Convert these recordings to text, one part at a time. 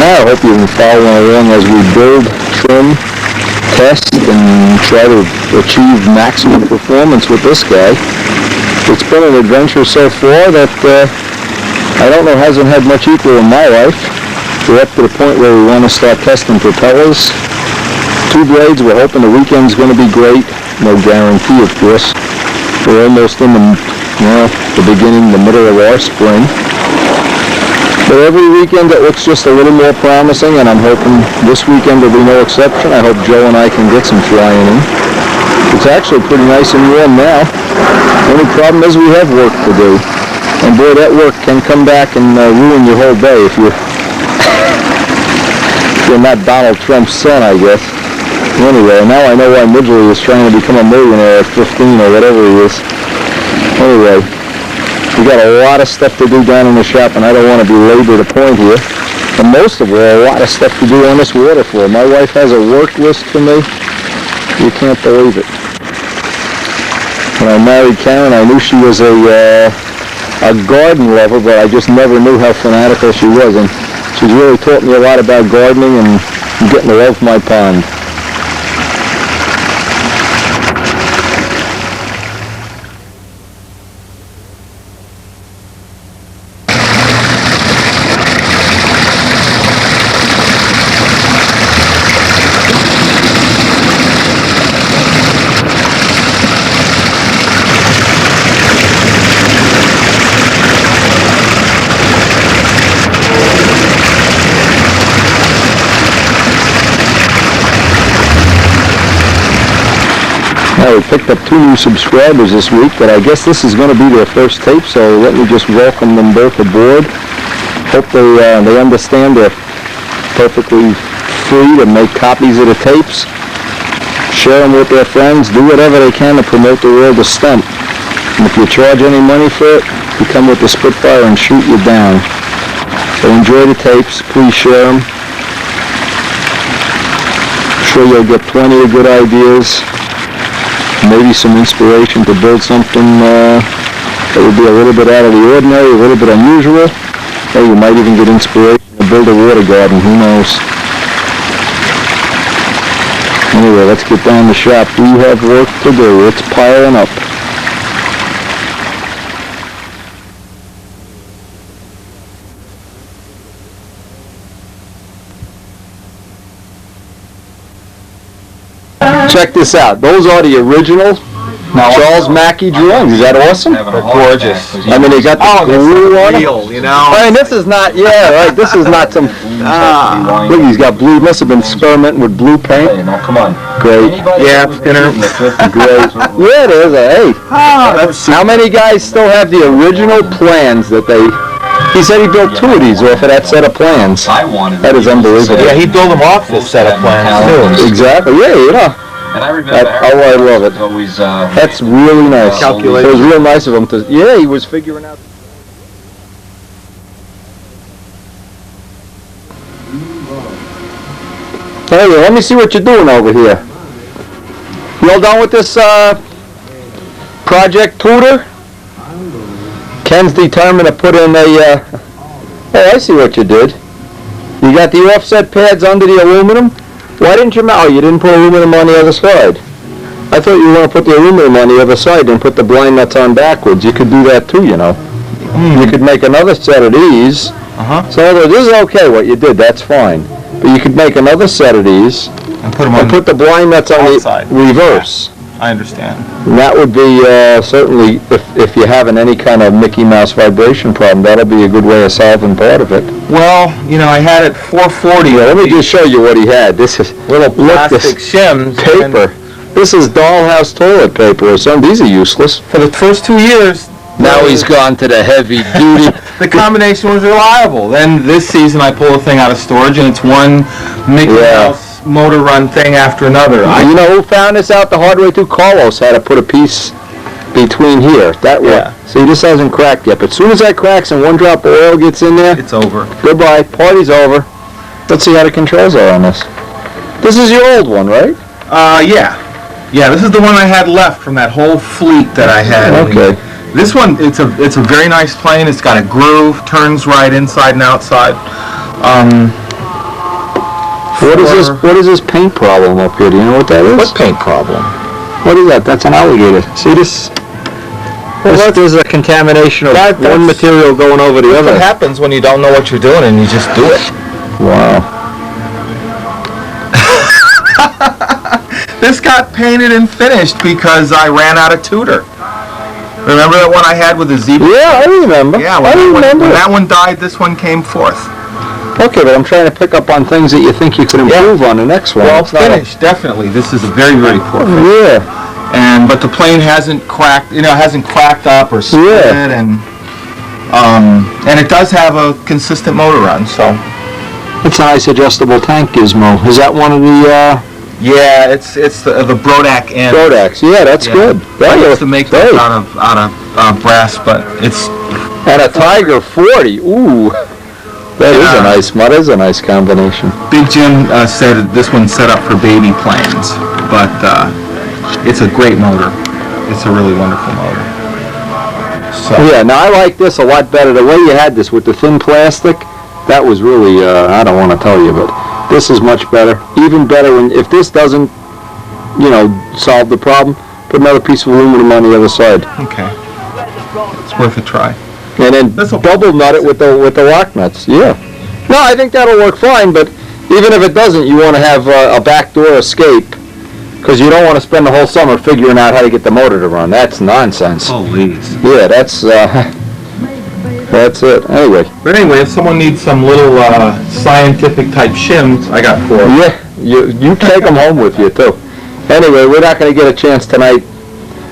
now. I hope you've been following along as we build, trim, test, and try to achieve maximum performance with this guy. It's been an adventure so far that I don't know, hasn't had much equal in my life. We're up to the point where we want to start testing propellers. 2 blades, we're hoping the weekend's going to be great. No guarantee, of course. We're almost in the beginning, the middle of our spring. But every weekend it looks just a little more promising, and I'm hoping this weekend will be no exception. I hope Joe and I can get some flying in. It's actually pretty nice and warm now. The only problem is we have work to do. And boy, that work can come back and ruin your whole day if you're not Donald Trump's son, I guess. Anyway, now I know why Midgley is trying to become a millionaire at 15 or whatever he is. Anyway, we got a lot of stuff to do down in the shop, and I don't want to belabor the point here. And most of all, a lot of stuff to do on this waterfall. My wife has a work list for me. You can't believe it. When I married Karen, I knew she was a garden lover, but I just never knew how fanatical she was. And she's really taught me a lot about gardening and getting to love my pond. We picked up 2 new subscribers this week, but I guess this is going to be their first tape, so let me just welcome them both aboard. Hope they understand they're perfectly free to make copies of the tapes, share them with their friends, do whatever they can to promote the world of stunt. And if you charge any money for it, you come with the Spitfire and shoot you down. So enjoy the tapes, please share them. I'm sure you'll get plenty of good ideas. Maybe some inspiration to build something that would be a little bit out of the ordinary, a little bit unusual. Or you might even get inspiration to build a water garden, who knows. Anyway, let's get down the shop. We have work to do. It's piling up. Check this out. Those are the original Charles Mackey drawings. Is that awesome? They're gorgeous. I mean, they got the blue on it. You know. I mean, this is not, right, this is not some, look, he's got blue, must have been experimenting with blue paint. Come on. Great. Yeah, thinner. Great. Yeah, it is. Hey. How many guys still have the original plans that they... He said he built 2 of these off of that set of plans. That is unbelievable. Yeah, he built them off this set of plans too. Exactly. Yeah, you know. And I remember I love it. Always, that's really nice. It was real nice of him to. Yeah, he was figuring out. Hey, let me see what you're doing over here. You all done with this project tutor? Ken's determined to put in a, oh, I see what you did. You got the offset pads under the aluminum? Why didn't you, you didn't put aluminum on the other side. I thought you were going to put the aluminum on the other side and put the blind nuts on backwards. You could do that too, you know. You could make another set of these. So this is okay what you did, that's fine. But you could make another set of these and put the blind nuts on the reverse. I understand. And that would be certainly, if you're having any kind of Mickey Mouse vibration problem, that'll be a good way of solving part of it. Well, you know, I had it 440. Yeah, let me just show you what he had. This is little plastic shims. Paper. This is dollhouse toilet paper or something. These are useless. For the first 2 years. Now he's gone to the heavy duty. The combination was reliable. Then this season I pull the thing out of storage and it's one Mickey Mouse motor run thing after another. You know who found this out the hard way too? Carlos had to put a piece between here. That way. See, this hasn't cracked yet, but as soon as that cracks and 1 drop of oil gets in there, it's over. Goodbye. Party's over. Let's see how the controls are on this. This is your old one, right? Yeah. Yeah, this is the one I had left from that whole fleet that I had. Okay. This one, it's a very nice plane. It's got a groove, turns right inside and outside. What is this paint problem up here? Do you know what that is? What paint problem? What is that? That's an alligator. See this? Well, there's a contamination of one material going over the other. What happens when you don't know what you're doing and you just do it? Wow. This got painted and finished because I ran out of tutor. Remember that one I had with the zebra? Yeah, I remember. Yeah, I remember. When that one died, this one came forth. Okay, but I'm trying to pick up on things that you think you could improve on the next one. Well, finished, definitely. This is a very, very poor finish. Yeah. But the plane hasn't cracked, hasn't cracked up or split, and it does have a consistent motor run, so. It's a nice adjustable tank gizmo. Is that one of the, Yeah, it's the Brodak end. Brodaks? Yeah, that's good. I used to make those out of brass, but it's. And a Tiger 40. Ooh. That is a nice combination. Big Jim said this one's set up for baby planes, but it's a great motor. It's a really wonderful motor. So. Yeah, now I like this a lot better. The way you had this with the thin plastic, that was really, I don't want to tell you, but this is much better. Even better if this doesn't, solve the problem, put another piece of aluminum on the other side. Okay. It's worth a try. And then double nut it with the lock nuts. Yeah. No, I think that'll work fine, but even if it doesn't, you want to have a backdoor escape, because you don't want to spend the whole summer figuring out how to get the motor to run. That's nonsense. Please. Yeah, that's it. Anyway. But anyway, if someone needs some little scientific type shims, I got 4. Yeah, you take them home with you too. Anyway, we're not going to get a chance tonight.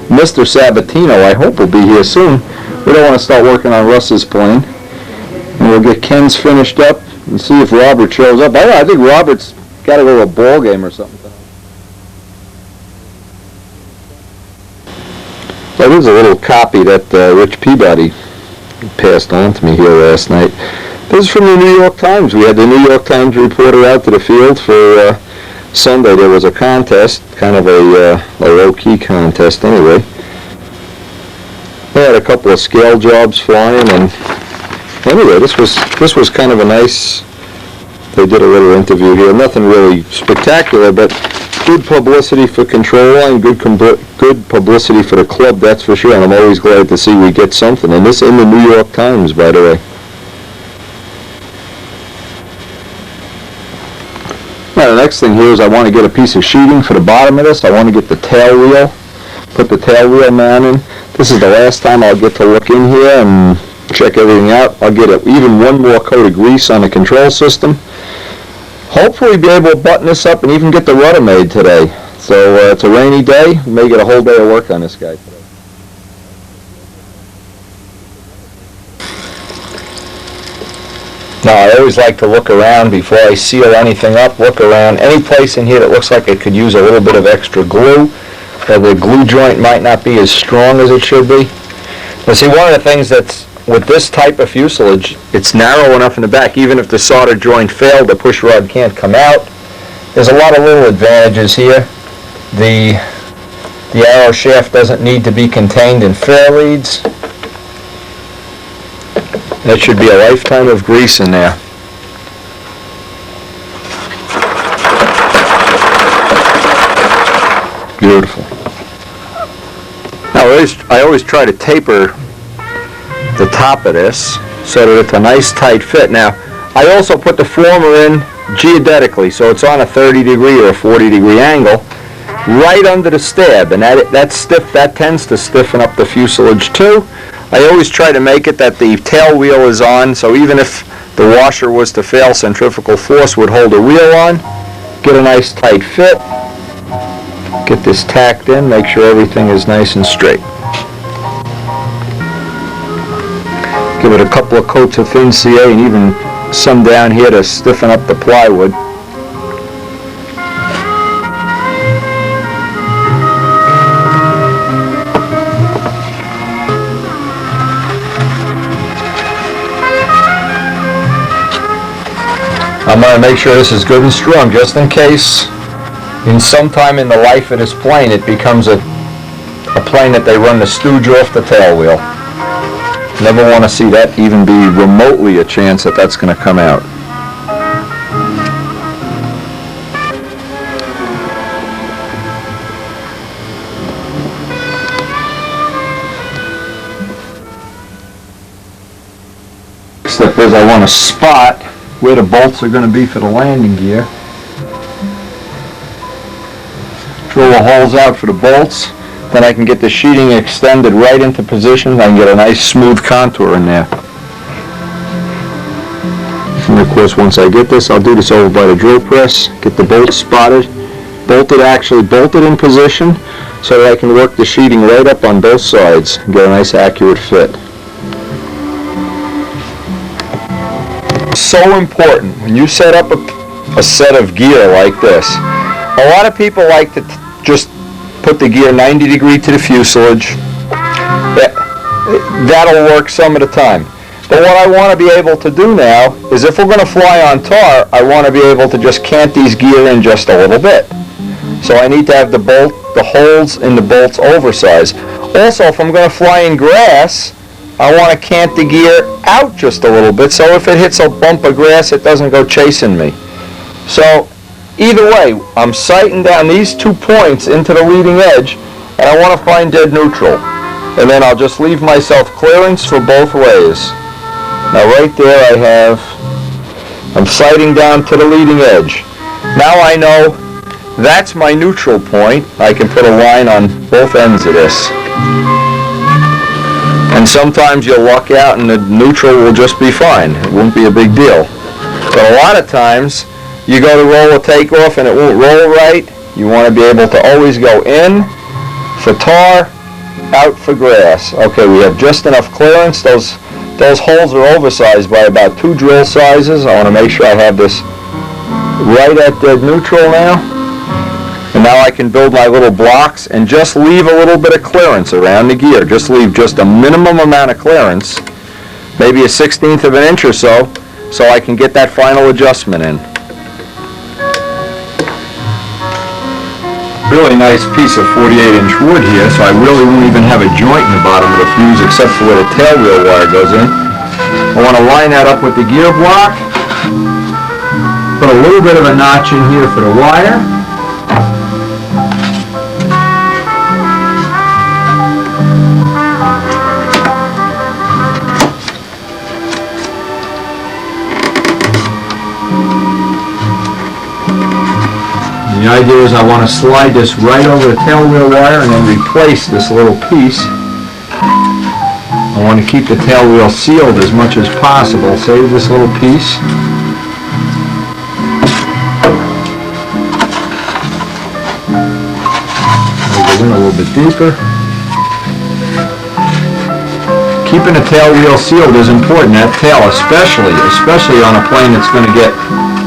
Mr. Sabatino, I hope, will be here soon. We don't want to start working on Russ's plane. And we'll get Ken's finished up and see if Robert shows up. I think Robert's got to go to a ball game or something. So there's a little copy that Rich Peabody passed on to me here last night. This is from the New York Times. We had the New York Times reporter out to the field for Sunday. There was a contest, kind of a low-key contest anyway. They had a couple of scale jobs flying, and anyway, this was kind of a nice. They did a little interview here. Nothing really spectacular, but good publicity for Control Line, good publicity for the club, that's for sure. And I'm always glad to see we get something. And this in the New York Times, by the way. Now, the next thing here is I want to get a piece of sheeting for the bottom of this. I want to get the tail wheel, put the tail wheel mount in. This is the last time I'll get to look in here and check everything out. I'll get even one more coat of grease on the control system. Hopefully be able to button this up and even get the rudder made today. So it's a rainy day. We may get a whole day of work on this guy today. Now, I always like to look around before I seal anything up. Look around any place in here that looks like it could use a little bit of extra glue. The glue joint might not be as strong as it should be. But see, one of the things that's with this type of fuselage, it's narrow enough in the back, even if the solder joint failed, the push rod can't come out. There's a lot of little advantages here. The arrow shaft doesn't need to be contained in fair leads. That should be a lifetime of grease in there. Beautiful. Now, I always try to taper the top of this so that it's a nice tight fit. Now, I also put the former in geodetically, so it's on a 30-degree or a 40-degree angle, right under the stab, and that tends to stiffen up the fuselage too. I always try to make it that the tail wheel is on, so even if the washer was to fail, centrifugal force would hold the wheel on. Get a nice tight fit. Get this tacked in, make sure everything is nice and straight. Give it a couple of coats of thin CA and even some down here to stiffen up the plywood. I'm going to make sure this is good and strong just in case in sometime in the life of this plane it becomes a plane that they run the stooge off the tail wheel. Never want to see that even be remotely a chance that that's going to come out. Next step is I want to spot where the bolts are going to be for the landing gear. Drill the holes out for the bolts. Then I can get the sheeting extended right into position. I can get a nice smooth contour in there. And of course, once I get this, I'll do this over by the drill press, get the bolts spotted, bolted in position so that I can work the sheeting right up on both sides and get a nice accurate fit. So important when you set up a set of gear like this. A lot of people like to just put the gear 90 degrees to the fuselage. That'll work some of the time. But what I want to be able to do now is, if we're going to fly on tar, I want to be able to just cant these gear in just a little bit. So I need to have the holes in the bolts oversized. Also, if I'm going to fly in grass, I want to cant the gear out just a little bit, so if it hits a bump of grass, it doesn't go chasing me. So either way, I'm sighting down these 2 points into the leading edge, and I want to find dead neutral. And then I'll just leave myself clearance for both ways. Now right there I'm sighting down to the leading edge. Now I know that's my neutral point. I can put a line on both ends of this. And sometimes you'll luck out and the neutral will just be fine. It won't be a big deal. But a lot of times, you go to roll a takeoff and it won't roll right. You want to be able to always go in for tar, out for grass. Okay, we have just enough clearance. Those holes are oversized by about 2 drill sizes. I want to make sure I have this right at dead neutral now. And now I can build my little blocks and just leave a little bit of clearance around the gear. Just leave just a minimum amount of clearance, maybe a 1/16 of an inch or so I can get that final adjustment in. Really nice piece of 48-inch wood here, so I really won't even have a joint in the bottom of the fuse except for where the tail wheel wire goes in. I want to line that up with the gear block. Put a little bit of a notch in here for the wire. The idea is I want to slide this right over the tail wheel wire and then replace this little piece. I want to keep the tail wheel sealed as much as possible. Save this little piece. I'll go in a little bit deeper. Keeping the tail wheel sealed is important. That tail especially on a plane that's going to get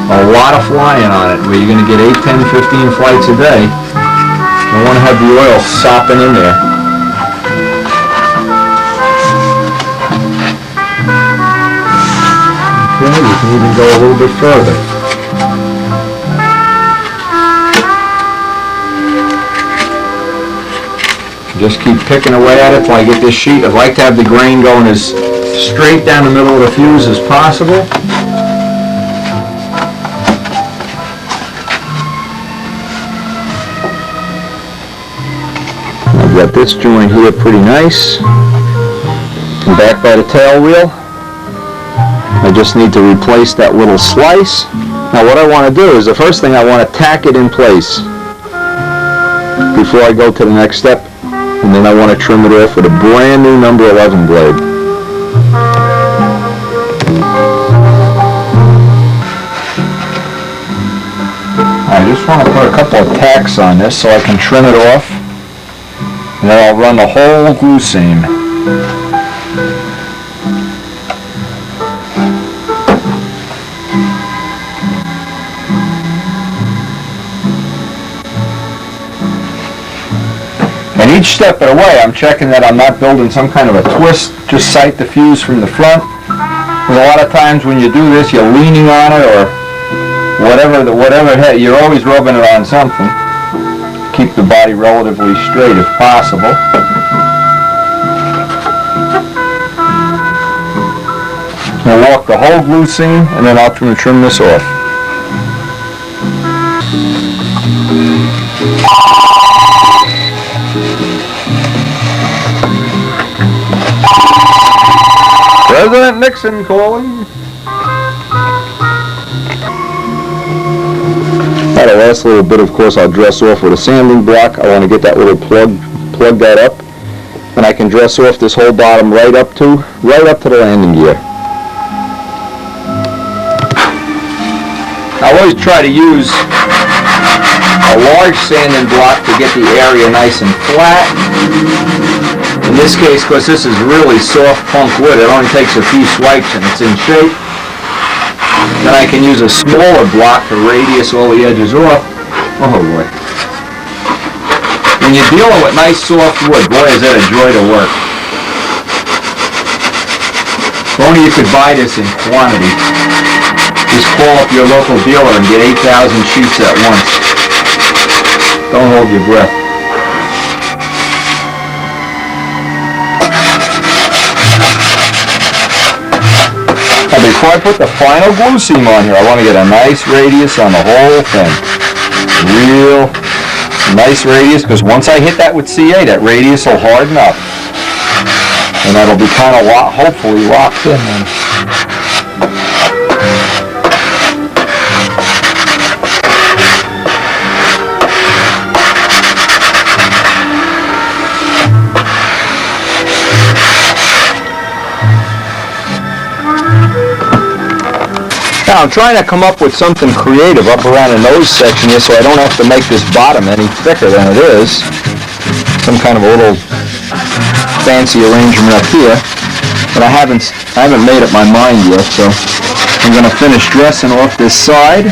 a lot of flying on it, where you're going to get 8, 10, 15 flights a day. I want to have the oil sopping in there. Okay, we can even go a little bit further. Just keep picking away at it till I get this sheet. I'd like to have the grain going as straight down the middle of the fuse as possible. Got this joint here pretty nice. And back by the tail wheel, I just need to replace that little slice. Now what I want to do is, the first thing, I want to tack it in place before I go to the next step, and then I want to trim it off with a brand new number 11 blade. I just want to put a couple of tacks on this so I can trim it off. And then I'll run the whole glue seam. And each step of the way, I'm checking that I'm not building some kind of a twist. Just sight the fuse from the front. Because a lot of times when you do this, you're leaning on it or whatever, you're always rubbing it on something. Keep the body relatively straight if possible. I'll walk the whole glue seam and then I'll trim this off. President Nixon calling. Now the last little bit, of course, I'll dress off with a sanding block. I want to get that little plug that up, and I can dress off this whole bottom right up to the landing gear. I always try to use a large sanding block to get the area nice and flat. In this case, because this is really soft punk wood, it only takes a few swipes and it's in shape. Then I can use a smaller block to radius all the edges off. Oh boy. When you're dealing with nice soft wood, boy is that a joy to work. If only you could buy this in quantity. Just call up your local dealer and get 8,000 sheets at once. Don't hold your breath. Now before I put the final glue seam on here, I want to get a nice radius on the whole thing. Real nice radius, because once I hit that with CA, that radius will harden up. And that'll be kind of hopefully locked in then. Now I'm trying to come up with something creative up around the nose section here so I don't have to make this bottom any thicker than it is. Some kind of a little fancy arrangement up here. But I haven't made up my mind yet, so I'm going to finish dressing off this side.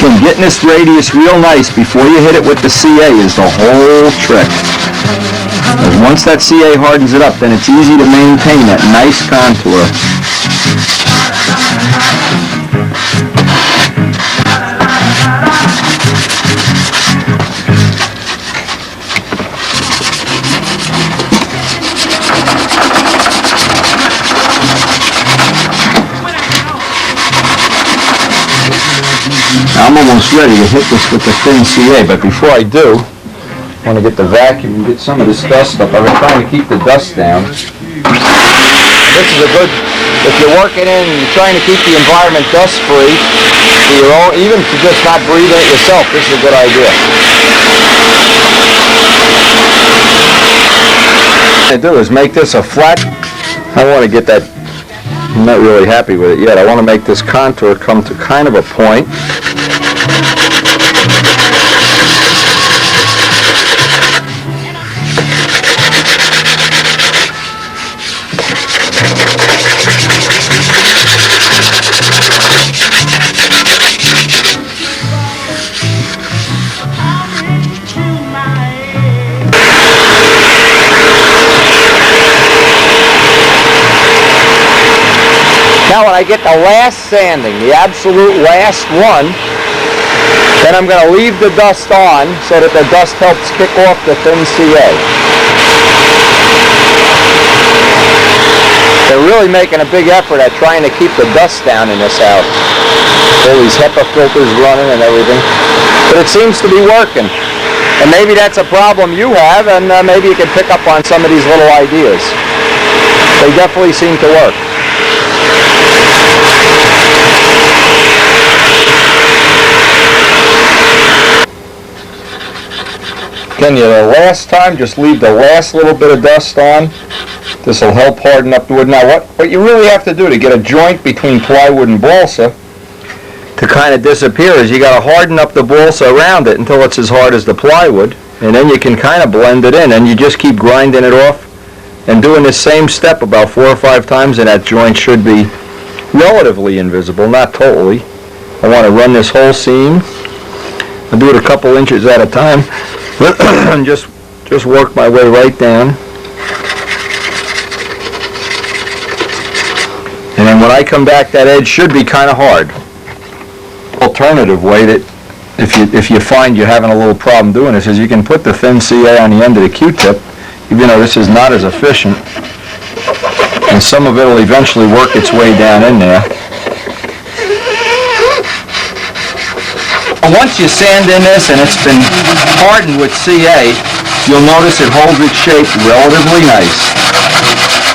Again, getting this radius real nice before you hit it with the CA is the whole trick. Because once that CA hardens it up, then it's easy to maintain that nice contour. Now I'm almost ready to hit this with the thin CA, but before I do, I want to get the vacuum and get some of this dust up. I've been trying to keep the dust down. This is a good, if you're working in and you're trying to keep the environment dust free, for your own, even to just not breathe it yourself, this is a good idea. What I do is make this a flat, I want to get that, I'm not really happy with it yet. I want to make this contour come to kind of a point. Now when I get the last sanding, the absolute last one, then I'm going to leave the dust on so that the dust helps kick off the thin CA. They're really making a big effort at trying to keep the dust down in this house. All these HEPA filters running and everything. But it seems to be working. And maybe that's a problem you have, and maybe you can pick up on some of these little ideas. They definitely seem to work. Again, the last time, just leave the last little bit of dust on. This will help harden up the wood. Now, what you really have to do to get a joint between plywood and balsa to kind of disappear is you got to harden up the balsa around it until it's as hard as the plywood, and then you can kind of blend it in, and you just keep grinding it off and doing this same step about 4 or 5 times, and that joint should be relatively invisible, not totally. I want to run this whole seam. I'll do it a couple inches at a time and just work my way right down. And then when I come back, that edge should be kind of hard. Alternative way that if you find you're having a little problem doing this is you can put the thin CA on the end of the Q-tip, even though this is not as efficient, and some of it will eventually work its way down in there. Once you sand in this and it's been hardened with CA, you'll notice it holds its shape relatively nice.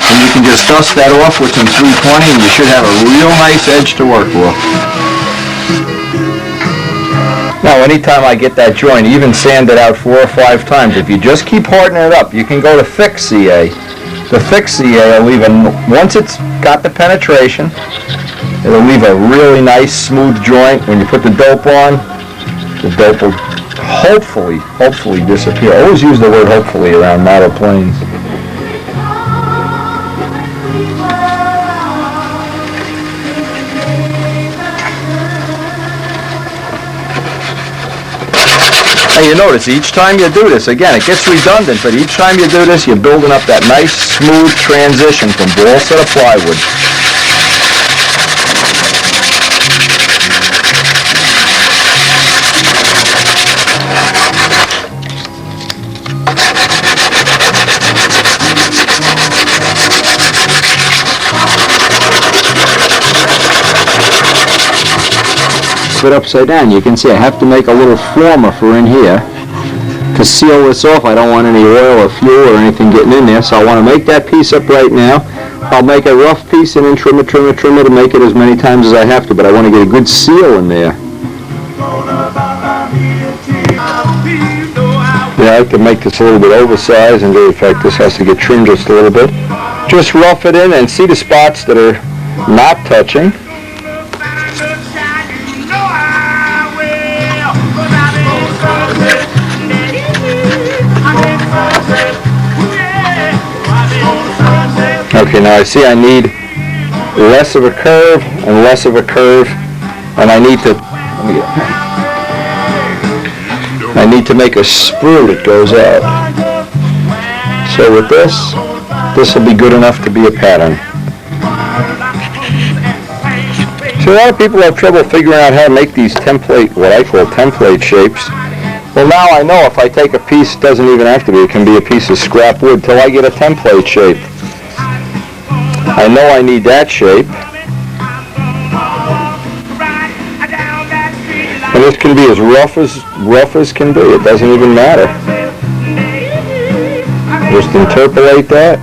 And you can just dust that off with some 320 and you should have a real nice edge to work with. Now, anytime I get that joint, even sand it out 4 or 5 times, if you just keep hardening it up, you can go to thick CA. The thick CA will leave once it's got the penetration, it'll leave a really nice smooth joint. When you put the dope on, the dope will hopefully disappear. I always use the word hopefully around model planes. And you notice each time you do this, again, it gets redundant, but each time you do this, you're building up that nice, smooth transition from balsa to plywood. It upside down, you can see I have to make a little former for in here to seal this off. I don't want any oil or fuel or anything getting in there, so I want to make that piece up right now. I'll make a rough piece and then trim it to make it as many times as I have to, but I want to get a good seal in there. Yeah, I can make this a little bit oversized, and in fact this has to get trimmed just a little bit. Just rough it in and see the spots that are not touching. Okay, now I see I need less of a curve and less of a curve, and I need to make a sprue that goes out. So with this will be good enough to be a pattern. So a lot of people have trouble figuring out how to make these what I call template shapes. Well, now I know if I take a piece, it doesn't even have to be, it can be a piece of scrap wood till I get a template shape. I know I need that shape. And this can be as rough as can be. It doesn't even matter. Just interpolate that.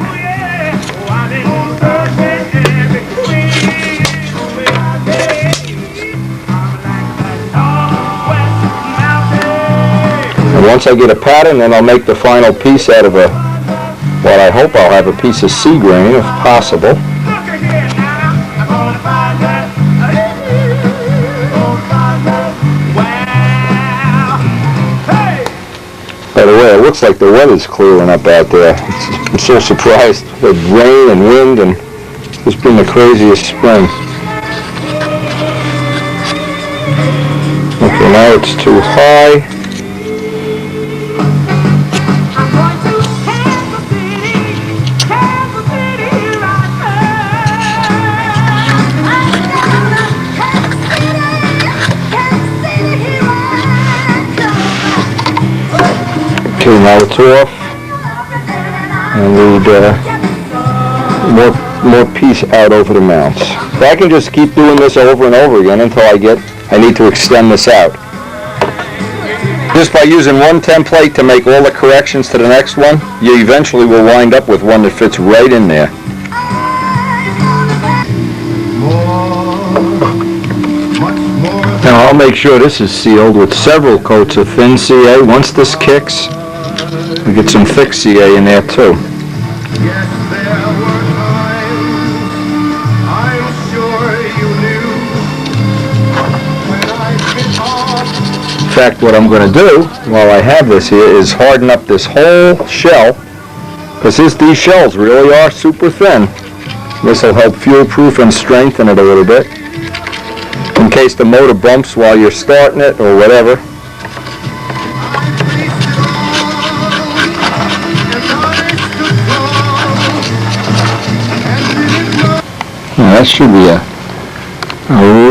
And once I get a pattern, then I'll make the final piece out of what I hope I'll have a piece of sea grain, if possible. By the way, it looks like the weather's clearing up out there. I'm so surprised with rain and wind, and it's been the craziest spring. Okay, now it's too high. Okay, now it's off, and we need more piece out over the mounts. So I can just keep doing this over and over again until I need to extend this out. Just by using one template to make all the corrections to the next one, you eventually will wind up with one that fits right in there. Now I'll make sure this is sealed with several coats of thin CA. Once this kicks, we get some thick CA in there too. Yes, there were times I'm sure you knew when I bit off. In fact, what I'm going to do while I have this here is harden up this whole shell, because these shells really are super thin. This will help fuel-proof and strengthen it a little bit in case the motor bumps while you're starting it or whatever. That should be a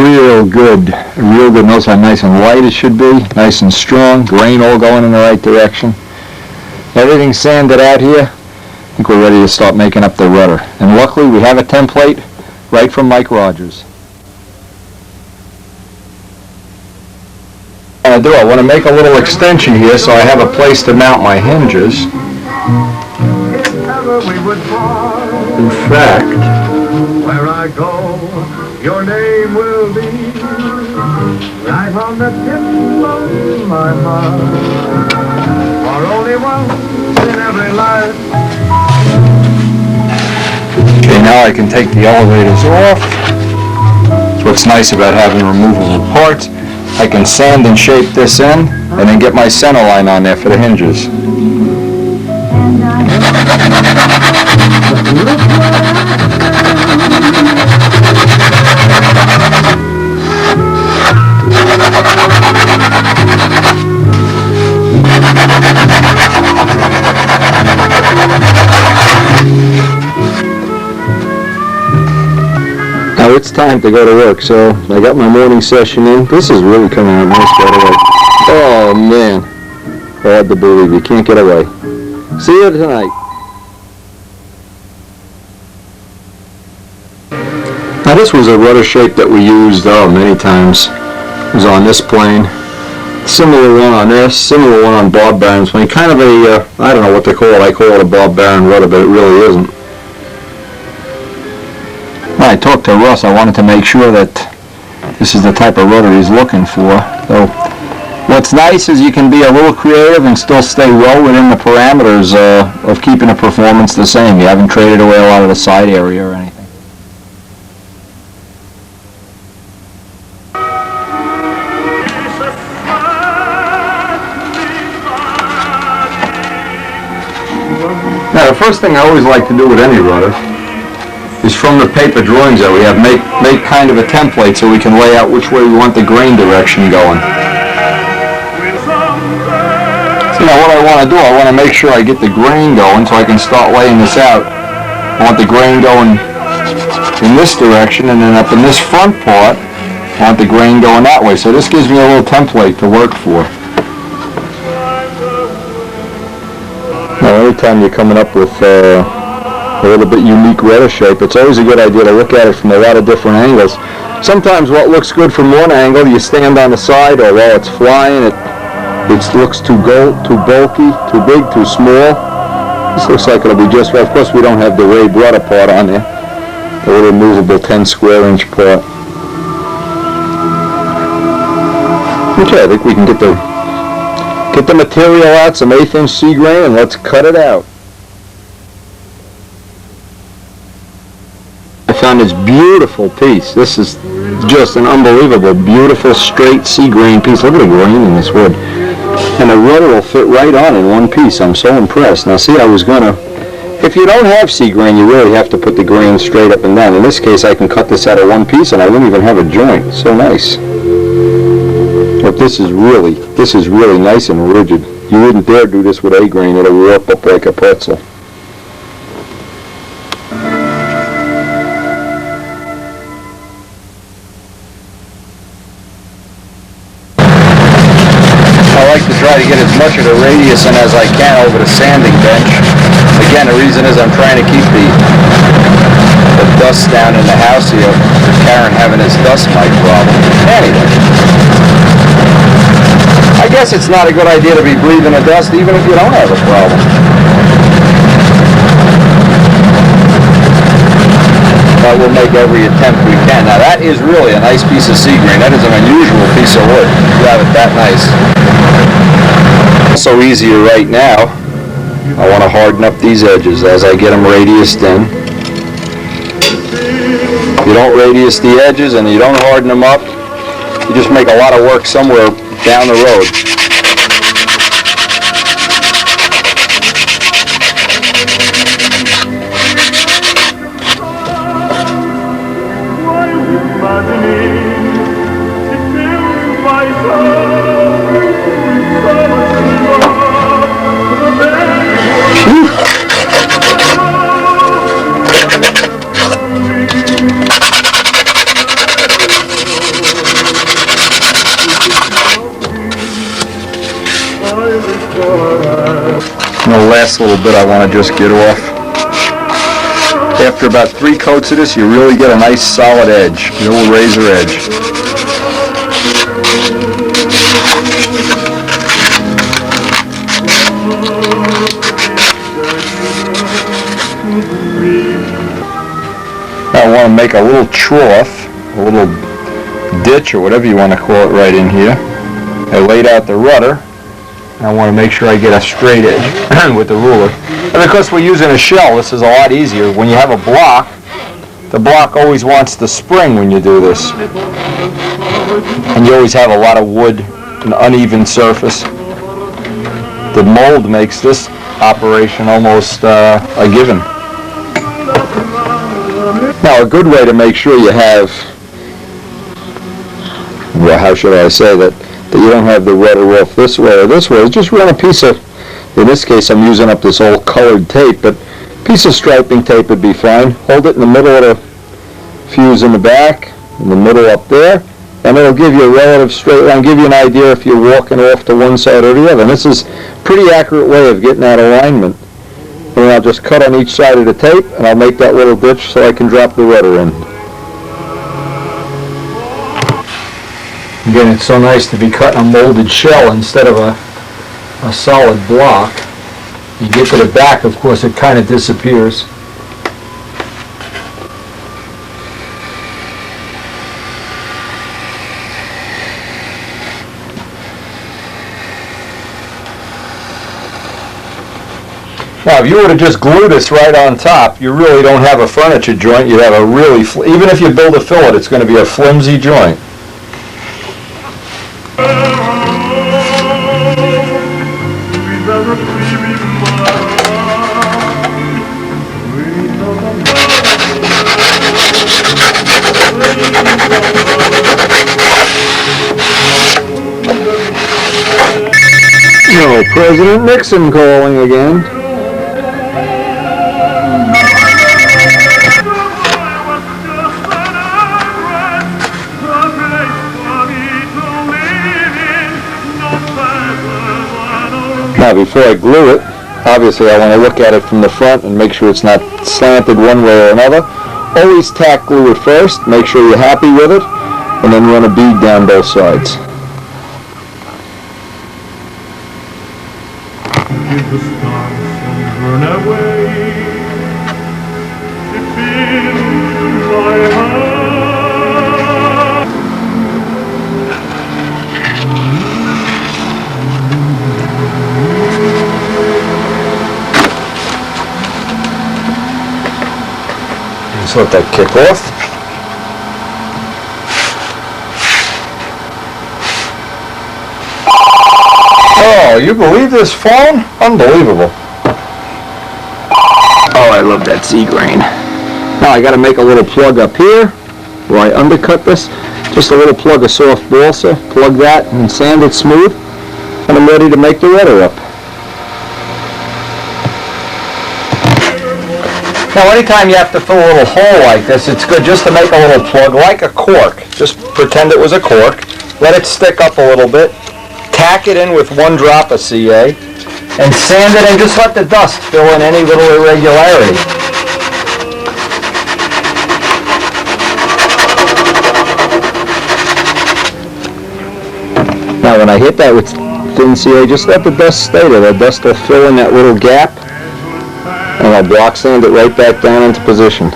real good, notice how nice and light it should be, nice and strong, grain all going in the right direction. Everything's sanded out here. I think we're ready to start making up the rudder. And luckily we have a template right from Mike Rogers. I want to make a little extension here so I have a place to mount my hinges. In fact, where I go, your name will be right on the tip of my heart. For only once in every life. Okay, now I can take the elevators off. That's what's nice about having removable parts. I can sand and shape this in, and then get my center line on there for the hinges. Now it's time to go to work, so I got my morning session in. This is really coming out nice, by the way. Oh man, hard to believe, you can't get away. See you tonight. Now this was a rudder shape that we used many times. It was on this plane. Similar one on this, similar one on Bob Barron's plane. Kind of a, I don't know what they call it. I call it a Bob Barron rudder, but it really isn't. When I talked to Russ, I wanted to make sure that this is the type of rudder he's looking for. So what's nice is you can be a little creative and still stay well within the parameters of keeping the performance the same. You haven't traded away a lot of the side area or anything. Now the first thing I always like to do with any rudder is from the paper drawings that we have, make kind of a template so we can lay out which way we want the grain direction going. So now what I want to do, I want to make sure I get the grain going so I can start laying this out. I want the grain going in this direction, and then up in this front part, I want the grain going that way. So this gives me a little template to work for. Now anytime you're coming up with a little bit unique rudder shape, it's always a good idea to look at it from a lot of different angles. Sometimes what looks good from one angle, you stand on the side, or while it's flying, it looks too bulky, too big, too small. This looks like it'll be just right. Of course, we don't have the Rabe rudder part on there, the little movable 10 square inch part. Okay, I think we can get the material out, some 1/8 inch sea grain, and let's cut it out. I found this beautiful piece. This is just an unbelievable, beautiful, straight sea grain piece. Look at the grain in this wood. And the rudder will fit right on in one piece. I'm so impressed. Now see, I was gonna, if you don't have sea grain, you really have to put the grain straight up and down. In this case, I can cut this out of one piece and I wouldn't even have a joint. So nice. But this is really nice and rigid. You wouldn't dare do this with A grain. It'll warp up like a pretzel. I like to try to get as much of the radius in as I can over the sanding bench. Again, the reason is I'm trying to keep the dust down in the house here. Karen having this dust mite problem. Anyway, I guess it's not a good idea to be breathing the dust even if you don't have a problem. But we'll make every attempt we can. Now that is really a nice piece of sea grain. That is an unusual piece of wood to have it that nice. Also easier right now, I want to harden up these edges as I get them radiused in. You don't radius the edges and you don't harden them up, you just make a lot of work somewhere down the road. The last little bit I want to just get off. After about 3 coats of this, you really get a nice solid edge, a little razor edge. Now I want to make a little trough, a little ditch or whatever you want to call it right in here. I laid out the rudder. And I want to make sure I get a straight edge with the ruler. And because we're using a shell, this is a lot easier. When you have a block, the block always wants to spring when you do this. And you always have a lot of wood, an uneven surface. The mold makes this operation almost a given. Now, a good way to make sure you have, well, how should I say that you don't have the rudder off this way or this way, is just run a piece of, in this case I'm using up this old colored tape, but a piece of striping tape would be fine. Hold it in the middle of the fuse in the back, in the middle up there, and it'll give you a relative straight line, give you an idea if you're walking off to one side or the other. And this is a pretty accurate way of getting that alignment. And I'll just cut on each side of the tape, and I'll make that little ditch so I can drop the rudder in. Again, it's so nice to be cutting a molded shell instead of a solid block. You get to the back, of course, it kind of disappears. Now, if you were to just glue this right on top, you really don't have a furniture joint. You'd have a really, even if you build a fillet, it's going to be a flimsy joint. No, President Nixon calling again. Now, before I glue it, obviously I want to look at it from the front and make sure it's not slanted one way or another. Always tack glue it first, make sure you're happy with it, and then run a bead down both sides. The stars burn away, it fills my heart. Just let that kick off. Oh, you believe this phone? Unbelievable. Oh, I love that sea grain. Now I got to make a little plug up here where I undercut this. Just a little plug of soft balsa. Plug that and sand it smooth. And I'm ready to make the rudder up. Now anytime you have to fill a little hole like this, it's good just to make a little plug like a cork. Just pretend it was a cork. Let it stick up a little bit. Tack it in with 1 drop of CA and sand it and just let the dust fill in any little irregularity. Now when I hit that with thin CA, just let the dust stay there. The dust will fill in that little gap and I'll block sand it right back down into position.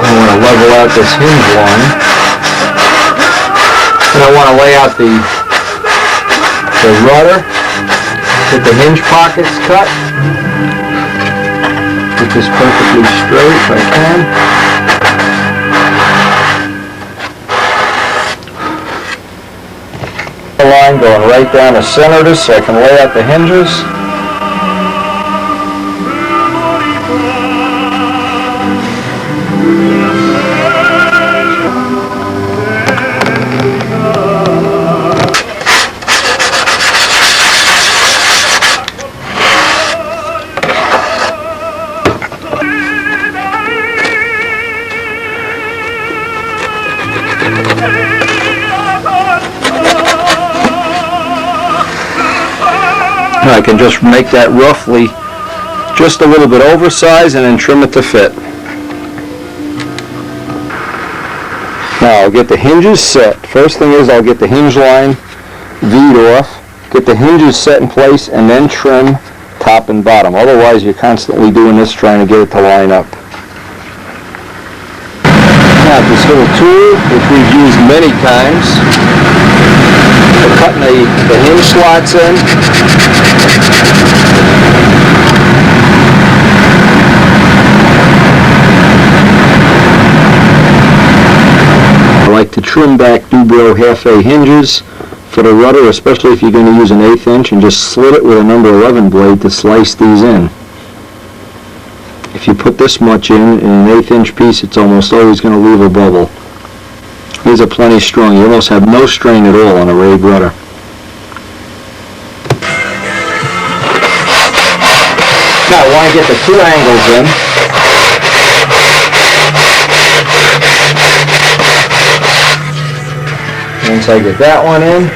I want to level out this hinge line, and I want to lay out the rudder, get the hinge pockets cut, get this perfectly straight if I can. The line going right down the center of this so I can lay out the hinges. I can just make that roughly just a little bit oversized and then trim it to fit. Now I'll get the hinges set. First thing is I'll get the hinge line V'd off, get the hinges set in place, and then trim top and bottom. Otherwise you're constantly doing this trying to get it to line up. Now this little tool, which we've used many times, for cutting the hinge slots in. I like to trim back Dubro half-A hinges for the rudder, especially if you're going to use an 1/8 inch, and just slit it with a number 11 blade to slice these in. If you put this much in an 1/8 inch piece, it's almost always going to leave a bubble. These are plenty strong. You almost have no strain at all on a rayed rudder. Now I want to get the 2 angles in. Once I get that one in,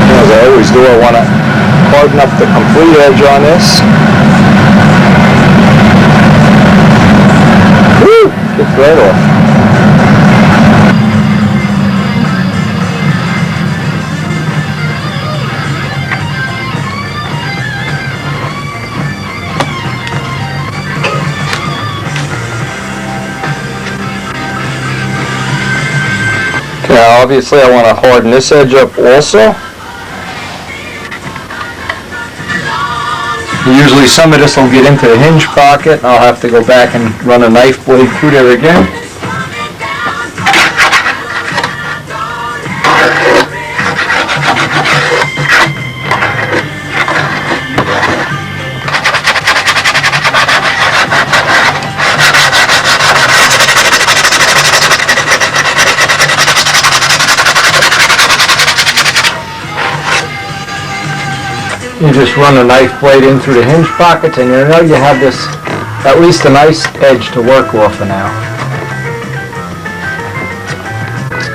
as I always do, I want to harden up the complete edge on this. Woo! Gets right off. Now obviously I want to harden this edge up also. Usually some of this will get into the hinge pocket and I'll have to go back and run a knife blade through there again. You just run a knife blade in through the hinge pockets and you know you have this, at least a nice edge to work off of now.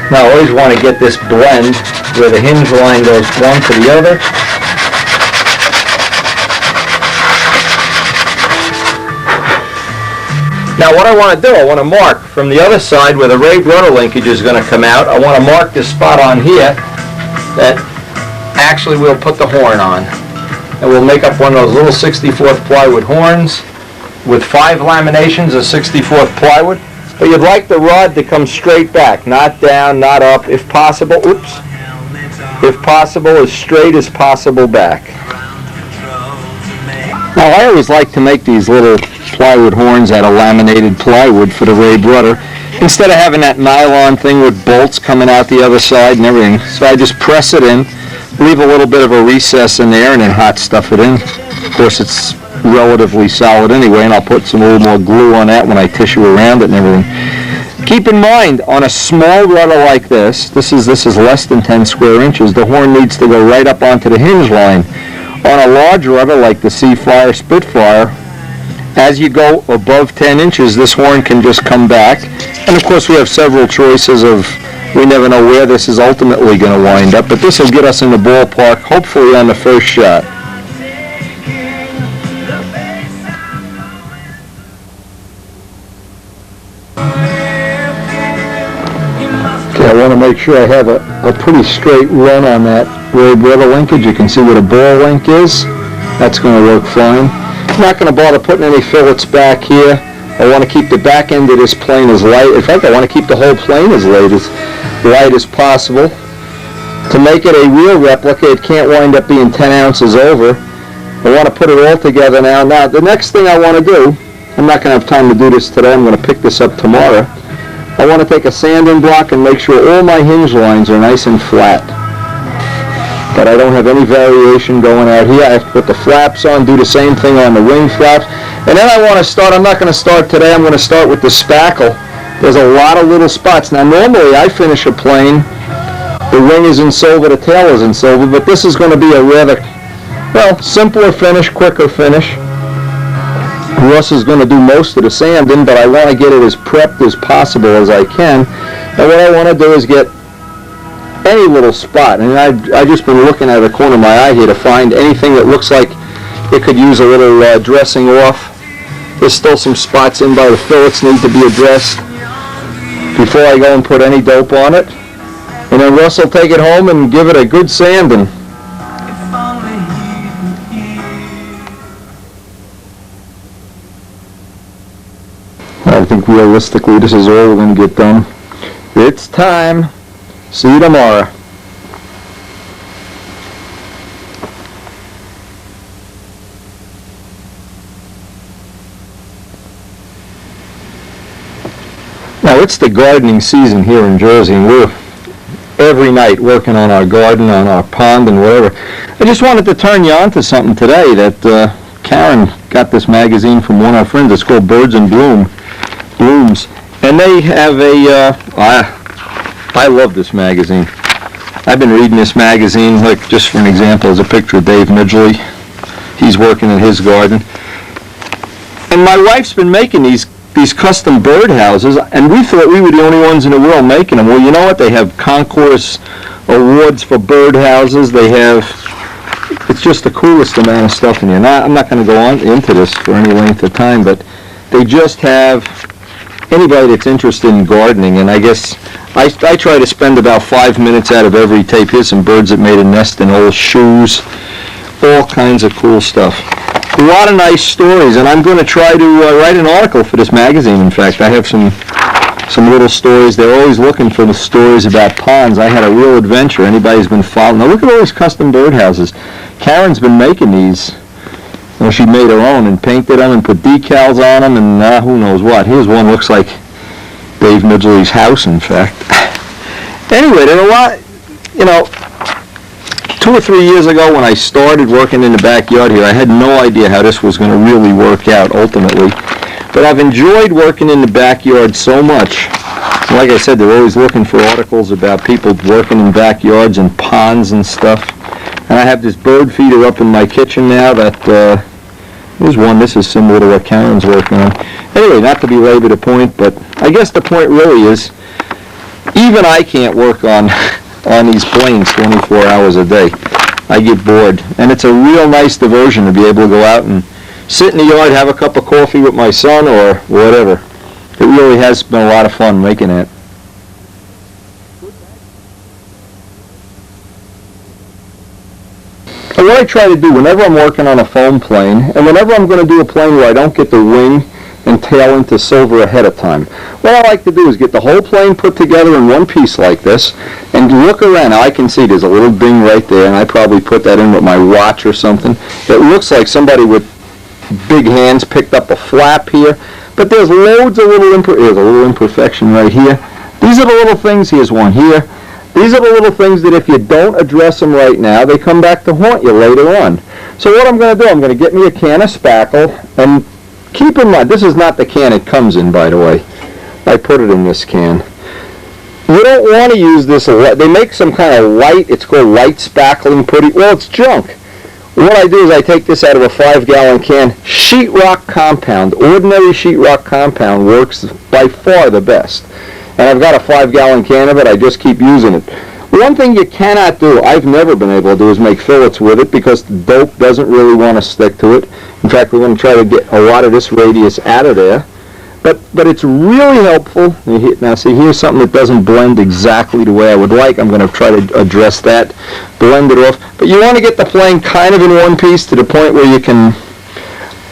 Now I always want to get this blend where the hinge line goes one to the other. Now what I want to do, I want to mark from the other side where the rayed rudder linkage is going to come out. I want to mark this spot on here that actually we'll put the horn on. And we'll make up one of those little 64th plywood horns with 5 laminations of 64th plywood. But you'd like the rod to come straight back, not down, not up, if possible. Oops. If possible, as straight as possible back. Now I always like to make these little plywood horns out of laminated plywood for the rayed rudder, instead of having that nylon thing with bolts coming out the other side and everything. So I just press it in, leave a little bit of a recess in there, and then hot stuff it in. Of course it's relatively solid anyway, and I'll put some little more glue on that when I tissue around it and everything. Keep in mind, on a small rudder like this is less than 10 square inches, the horn needs to go right up onto the hinge line. On a large rudder like the Seafire Spitfire, as you go above 10 inches, this horn can just come back. And of course we have several choices of, we never know where this is ultimately going to wind up, but this will get us in the ballpark, hopefully on the first shot. Okay, I want to make sure I have a pretty straight run on that rayed rudder linkage. You can see where the ball link is. That's going to work fine. I'm not going to bother putting any fillets back here. I want to keep the back end of this plane as light. In fact, I want to keep the whole plane as light as possible. To make it a real replica, it can't wind up being 10 ounces over. I want to put it all together now. Now, the next thing I want to do, I'm not going to have time to do this today, I'm going to pick this up tomorrow. I want to take a sanding block and make sure all my hinge lines are nice and flat. That I don't have any variation going out here. I have to put the flaps on, do the same thing on the wing flaps. And then I want to start, I'm not going to start today, I'm going to start with the spackle. There's a lot of little spots. Now normally I finish a plane, the wing is in silver, the tail is in silver, but this is going to be a rather, well, simpler finish, quicker finish. Russ is going to do most of the sanding, but I want to get it as prepped as possible as I can. And what I want to do is get any little spot. And I've just been looking out of the corner of my eye here to find anything that looks like it could use a little dressing off. There's still some spots in by the fillets need to be addressed before I go and put any dope on it. And then Russ will take it home and give it a good sanding. I think realistically this is all we're going to get done. It's time. See you tomorrow. Now it's the gardening season here in Jersey, and we're every night working on our garden, on our pond and whatever. I just wanted to turn you on to something today that Karen got this magazine from one of our friends. It's called Birds in Blooms, and they have I love this magazine. I've been reading this magazine, like just for an example, there's a picture of Dave Midgley. He's working in his garden. And my wife's been making these custom bird houses, and we thought we were the only ones in the world making them. Well, you know what? They have concourse awards for bird houses. They have, it's just the coolest amount of stuff in here. Now, I'm not going to go on into this for any length of time, but they just have anybody that's interested in gardening, and I guess I try to spend about 5 minutes out of every tape. Here's some birds that made a nest in old shoes, all kinds of cool stuff. A lot of nice stories, and I'm going to try to write an article for this magazine. In fact, I have some little stories. They're always looking for the stories about ponds. I had a real adventure. Anybody's been following. Now look at all these custom birdhouses. Karen's been making these. Well, she made her own and painted them and put decals on them and who knows what. Here's one looks like Dave Midgley's house, in fact. Anyway, there are a lot, you know, 2 or 3 years ago when I started working in the backyard here, I had no idea how this was going to really work out ultimately. But I've enjoyed working in the backyard so much. Like I said, they're always looking for articles about people working in backyards and ponds and stuff. And I have this bird feeder up in my kitchen now that, there's one, this is similar to what Karen's working on. Anyway, not to belabor the point, but I guess the point really is, even I can't work on these planes 24 hours a day. I get bored. And it's a real nice diversion to be able to go out and sit in the yard, have a cup of coffee with my son or whatever. It really has been a lot of fun making it. And what I try to do whenever I'm working on a foam plane, and whenever I'm going to do a plane where I don't get the wing and tail into silver ahead of time, what I like to do is get the whole plane put together in one piece like this and look around. Now I can see there's a little ding right there, and I probably put that in with my watch or something. It looks like somebody with big hands picked up a flap here, but there's loads of here's a little imperfection right here. These are the little things. Here's one here. These are the little things that if you don't address them right now, they come back to haunt you later on. So what I'm going to do, I'm going to get me a can of spackle, and keep in mind, this is not the can it comes in, by the way. I put it in this can. You don't want to use this, they make some kind of light, it's called light spackling putty. Well, it's junk. What I do is I take this out of a 5-gallon can. Sheetrock compound, ordinary sheetrock compound works by far the best. And I've got a 5-gallon can of it, I just keep using it. One thing you cannot do, I've never been able to do, is make fillets with it because the dope doesn't really want to stick to it. In fact, we're going to try to get a lot of this radius out of there. But it's really helpful. Now see, here's something that doesn't blend exactly the way I would like. I'm going to try to address that, blend it off. But you want to get the plane kind of in one piece to the point where you can,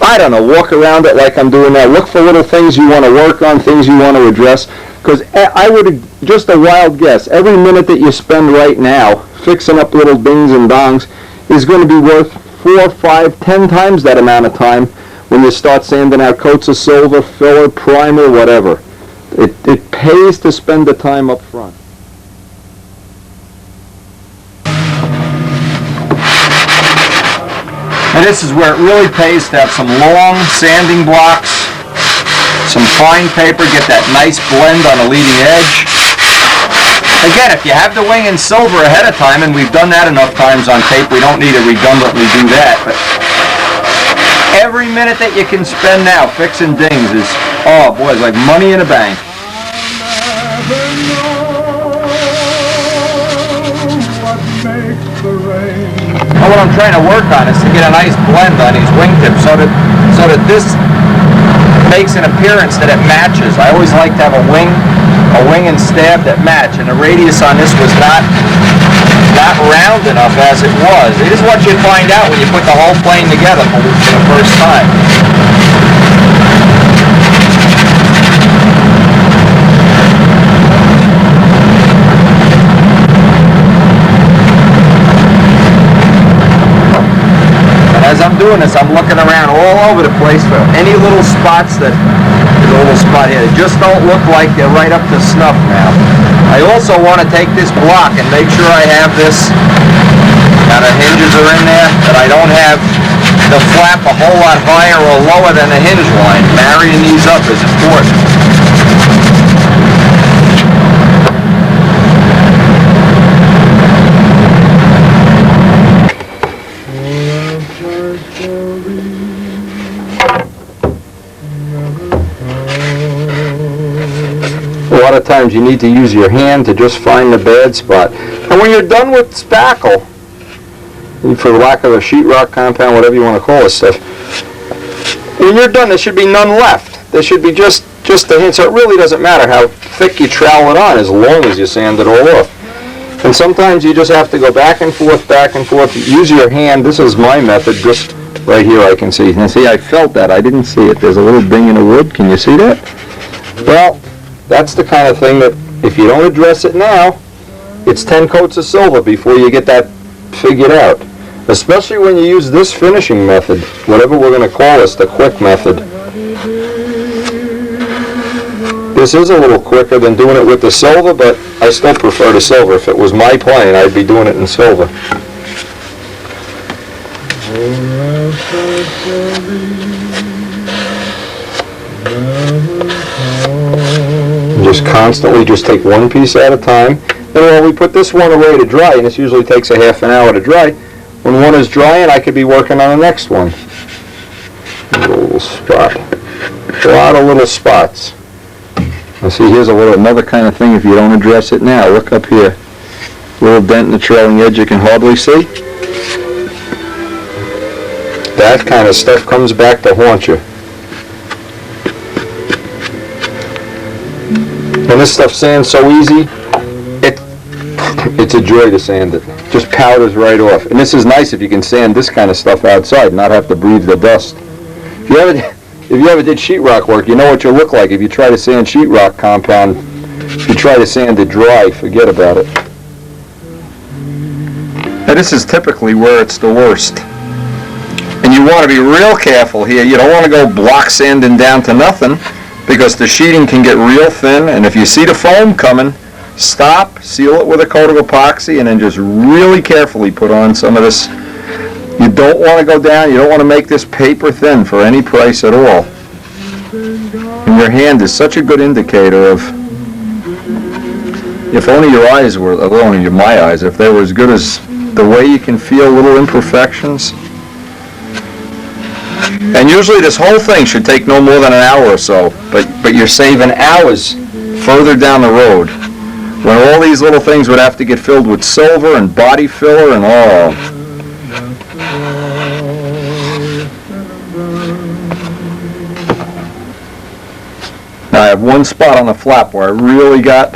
I don't know, walk around it like I'm doing now. Look for little things you want to work on, things you want to address. Because I would, just a wild guess, every minute that you spend right now fixing up little dings and dongs is going to be worth 4, 5, 10 times that amount of time when you start sanding out coats of silver, filler, primer, whatever. It pays to spend the time up front. And this is where it really pays to have some long sanding blocks, some fine paper, get that nice blend on the leading edge. Again, if you have the wing in silver ahead of time, and we've done that enough times on tape, we don't need to redundantly do that. But Every minute that you can spend now fixing dings is, oh boy, it's like money in the bank. Now what I'm trying to work on is to get a nice blend on these wingtips so that this makes an appearance that it matches. I always like to have a wing and stab that match, and the radius on this was not round enough as it was. It is what you find out when you put the whole plane together for the first time. As I'm doing this, I'm looking around all over the place for any little spots that, there's a little spot here, they just don't look like they're right up to snuff now. I also want to take this block and make sure I have this, now the hinges are in there, that I don't have the flap a whole lot higher or lower than the hinge line. Marrying these up is important. A lot of times you need to use your hand to just find the bad spot. And when you're done with spackle, for lack of a sheetrock compound, whatever you want to call this stuff, when you're done, there should be none left. There should be just the hint. So it really doesn't matter how thick you trowel it on as long as you sand it all off. And sometimes you just have to go back and forth, use your hand. This is my method, just right here I can see. And see, I felt that. I didn't see it. There's a little ding in the wood. Can you see that? Well, that's the kind of thing that if you don't address it now, it's 10 coats of silver before you get that figured out. Especially when you use this finishing method, whatever we're going to call this, the quick method. This is a little quicker than doing it with the silver, but I still prefer the silver. If it was my plane, I'd be doing it in silver. Just constantly just take one piece at a time. And when we put this one away to dry, and this usually takes a half an hour to dry, when one is drying, I could be working on the next one. A little spot. A lot of little spots. Now see, here's another kind of thing if you don't address it now. Look up here. Little dent in the trailing edge you can hardly see. That kind of stuff comes back to haunt you. And this stuff sands so easy, it's a joy to sand it. Just powders right off. And this is nice if you can sand this kind of stuff outside and not have to breathe the dust. If you ever did sheetrock work, you know what you'll look like if you try to sand sheetrock compound. If you try to sand it dry, forget about it. Now this is typically where it's the worst. And you want to be real careful here. You don't want to go block sanding down to nothing, because the sheeting can get real thin, and if you see the foam coming, stop, seal it with a coat of epoxy, and then just really carefully put on some of this. You don't want to go down, you don't want to make this paper thin for any price at all. And your hand is such a good indicator of, if only your eyes were, well, only my eyes, if they were as good as the way you can feel little imperfections. And usually this whole thing should take no more than an hour or so, but you're saving hours further down the road when all these little things would have to get filled with silver and body filler and all. Now I have one spot on the flap where I really got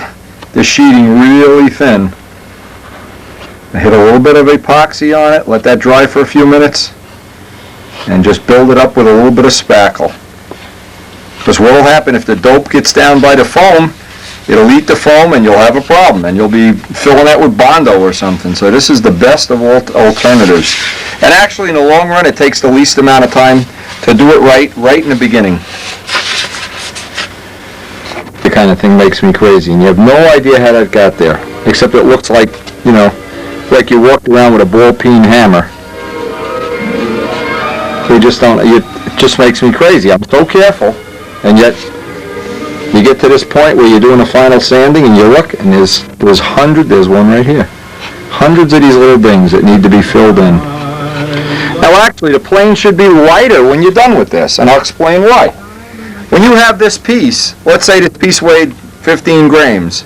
the sheeting really thin. I hit a little bit of epoxy on it, let that dry for a few minutes, and just build it up with a little bit of spackle. Because what will happen if the dope gets down by the foam, it'll eat the foam and you'll have a problem, and you'll be filling that with Bondo or something. So this is the best of all alternatives. And actually in the long run it takes the least amount of time to do it right in the beginning. The kind of thing makes me crazy, and you have no idea how that got there, except it looks like, you know, like you walked around with a ball-peen hammer. We just don't, it just makes me crazy. I'm so careful, and yet you get to this point where you're doing the final sanding and you look and there's one right here. Hundreds of these little things that need to be filled in. Now actually the plane should be lighter when you're done with this, and I'll explain why. When you have this piece, let's say this piece weighed 15 grams.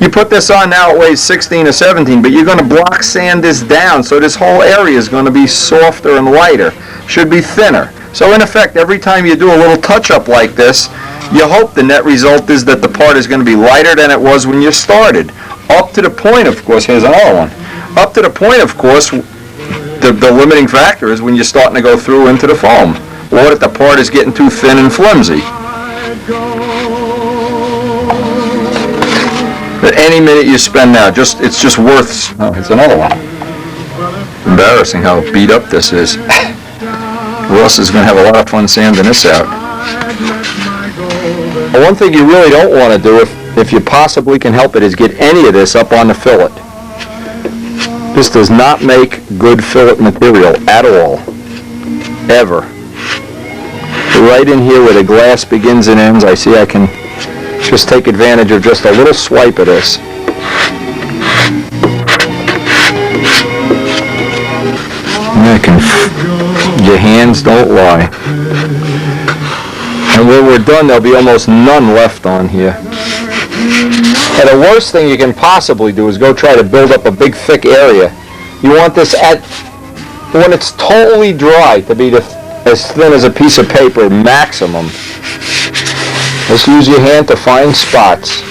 You put this on now, it weighs 16 or 17, but you're going to block sand this down, so this whole area is going to be softer and lighter. Should be thinner. So in effect, every time you do a little touch-up like this, you hope the net result is that the part is going to be lighter than it was when you started. Up to the point, of course, here's another one. Up to the point, of course, the limiting factor is when you're starting to go through into the foam, or that the part is getting too thin and flimsy. But any minute you spend now, it's just worth... Oh, here's another one. Embarrassing how beat up this is. Ross is going to have a lot of fun sanding this out. Well, one thing you really don't want to do, if you possibly can help it, is get any of this up on the fillet. This does not make good fillet material at all. Ever. Right in here where the glass begins and ends, I see I can just take advantage of just a little swipe of this. Your hands don't lie. And when we're done, there'll be almost none left on here. And the worst thing you can possibly do is go try to build up a big thick area. You want this when it's totally dry to be as thin as a piece of paper maximum. Just use your hand to find spots.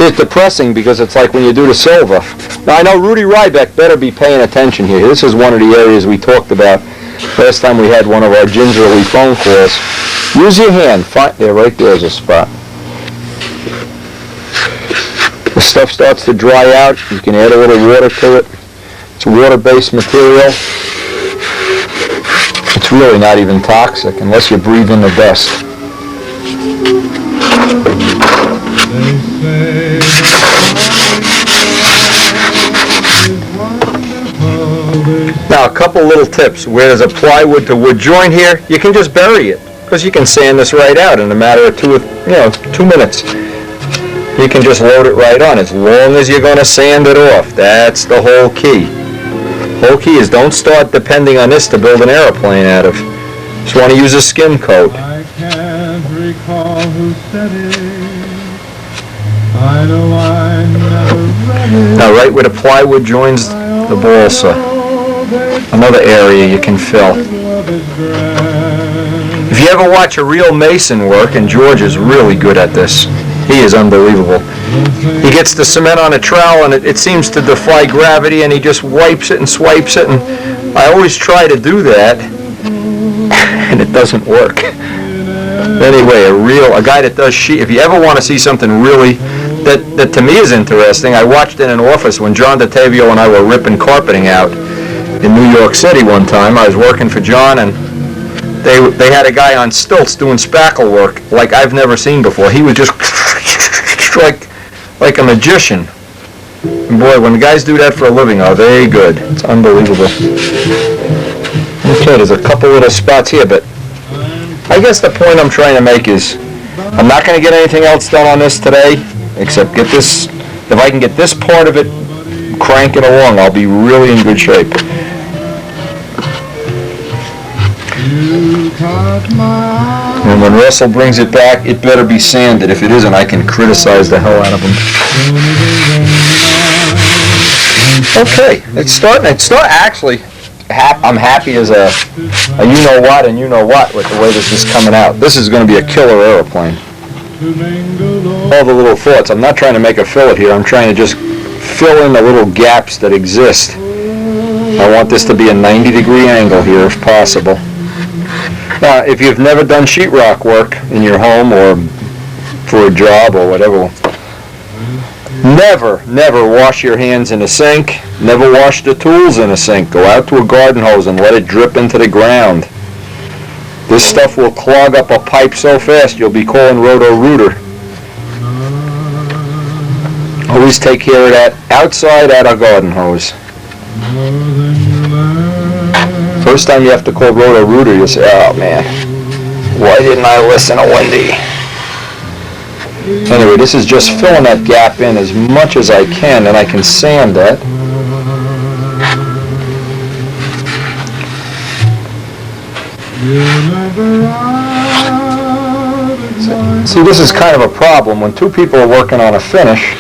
It's depressing because it's like when you do the silver. Now I know Rudy Rybeck better be paying attention here. This is one of the areas we talked about last time we had one of our gingerly phone calls. Use your hand. Right there's a spot. The stuff starts to dry out. You can add a little water to it. It's a water-based material. It's really not even toxic unless you breathe in the dust. Now a couple little tips. Where there's a plywood to wood joint here, you can just bury it, because you can sand this right out in a matter of 2 minutes. You can just load it right on as long as you're going to sand it off. That's the whole key. The whole key is don't start depending on this to build an airplane out of. Just want to use a skim coat. I can't recall who said it. I know I never read it. Now right where the plywood joins the balsa, another area you can fill. If you ever watch a real mason work, and George is really good at this, he is unbelievable. He gets the cement on a trowel and it seems to defy gravity, and he just wipes it and swipes it, and I always try to do that and it doesn't work. Anyway, a guy that does sheet, if you ever want to see something really that to me is interesting, I watched in an office when John DeTavio and I were ripping carpeting out in New York City one time. I was working for John, and they had a guy on stilts doing spackle work like I've never seen before. He was just like a magician. And boy, when the guys do that for a living, are they good. It's unbelievable. Okay, there's a couple little spots here, but I guess the point I'm trying to make is I'm not going to get anything else done on this today, except get this, if I can get this part of it cranking along, I'll be really in good shape. And when Russell brings it back, it better be sanded. If it isn't, I can criticize the hell out of him. Okay, it's starting. Actually, I'm happy as a you-know-what and you-know-what with the way this is coming out. This is going to be a killer airplane. All the little thoughts. I'm not trying to make a fillet here. I'm trying to just fill in the little gaps that exist. I want this to be a 90-degree angle here if possible. Now, if you've never done sheetrock work in your home or for a job or whatever, never wash your hands in a sink. Never wash the tools in a sink. Go out to a garden hose and let it drip into the ground. This stuff will clog up a pipe so fast you'll be calling Roto-Rooter. Always take care of that outside at a garden hose. First time you have to call Roto-Rooter, you say, oh man, why didn't I listen to Wendy? Anyway, this is just filling that gap in as much as I can, and I can sand that. See, this is kind of a problem. When two people are working on a finish,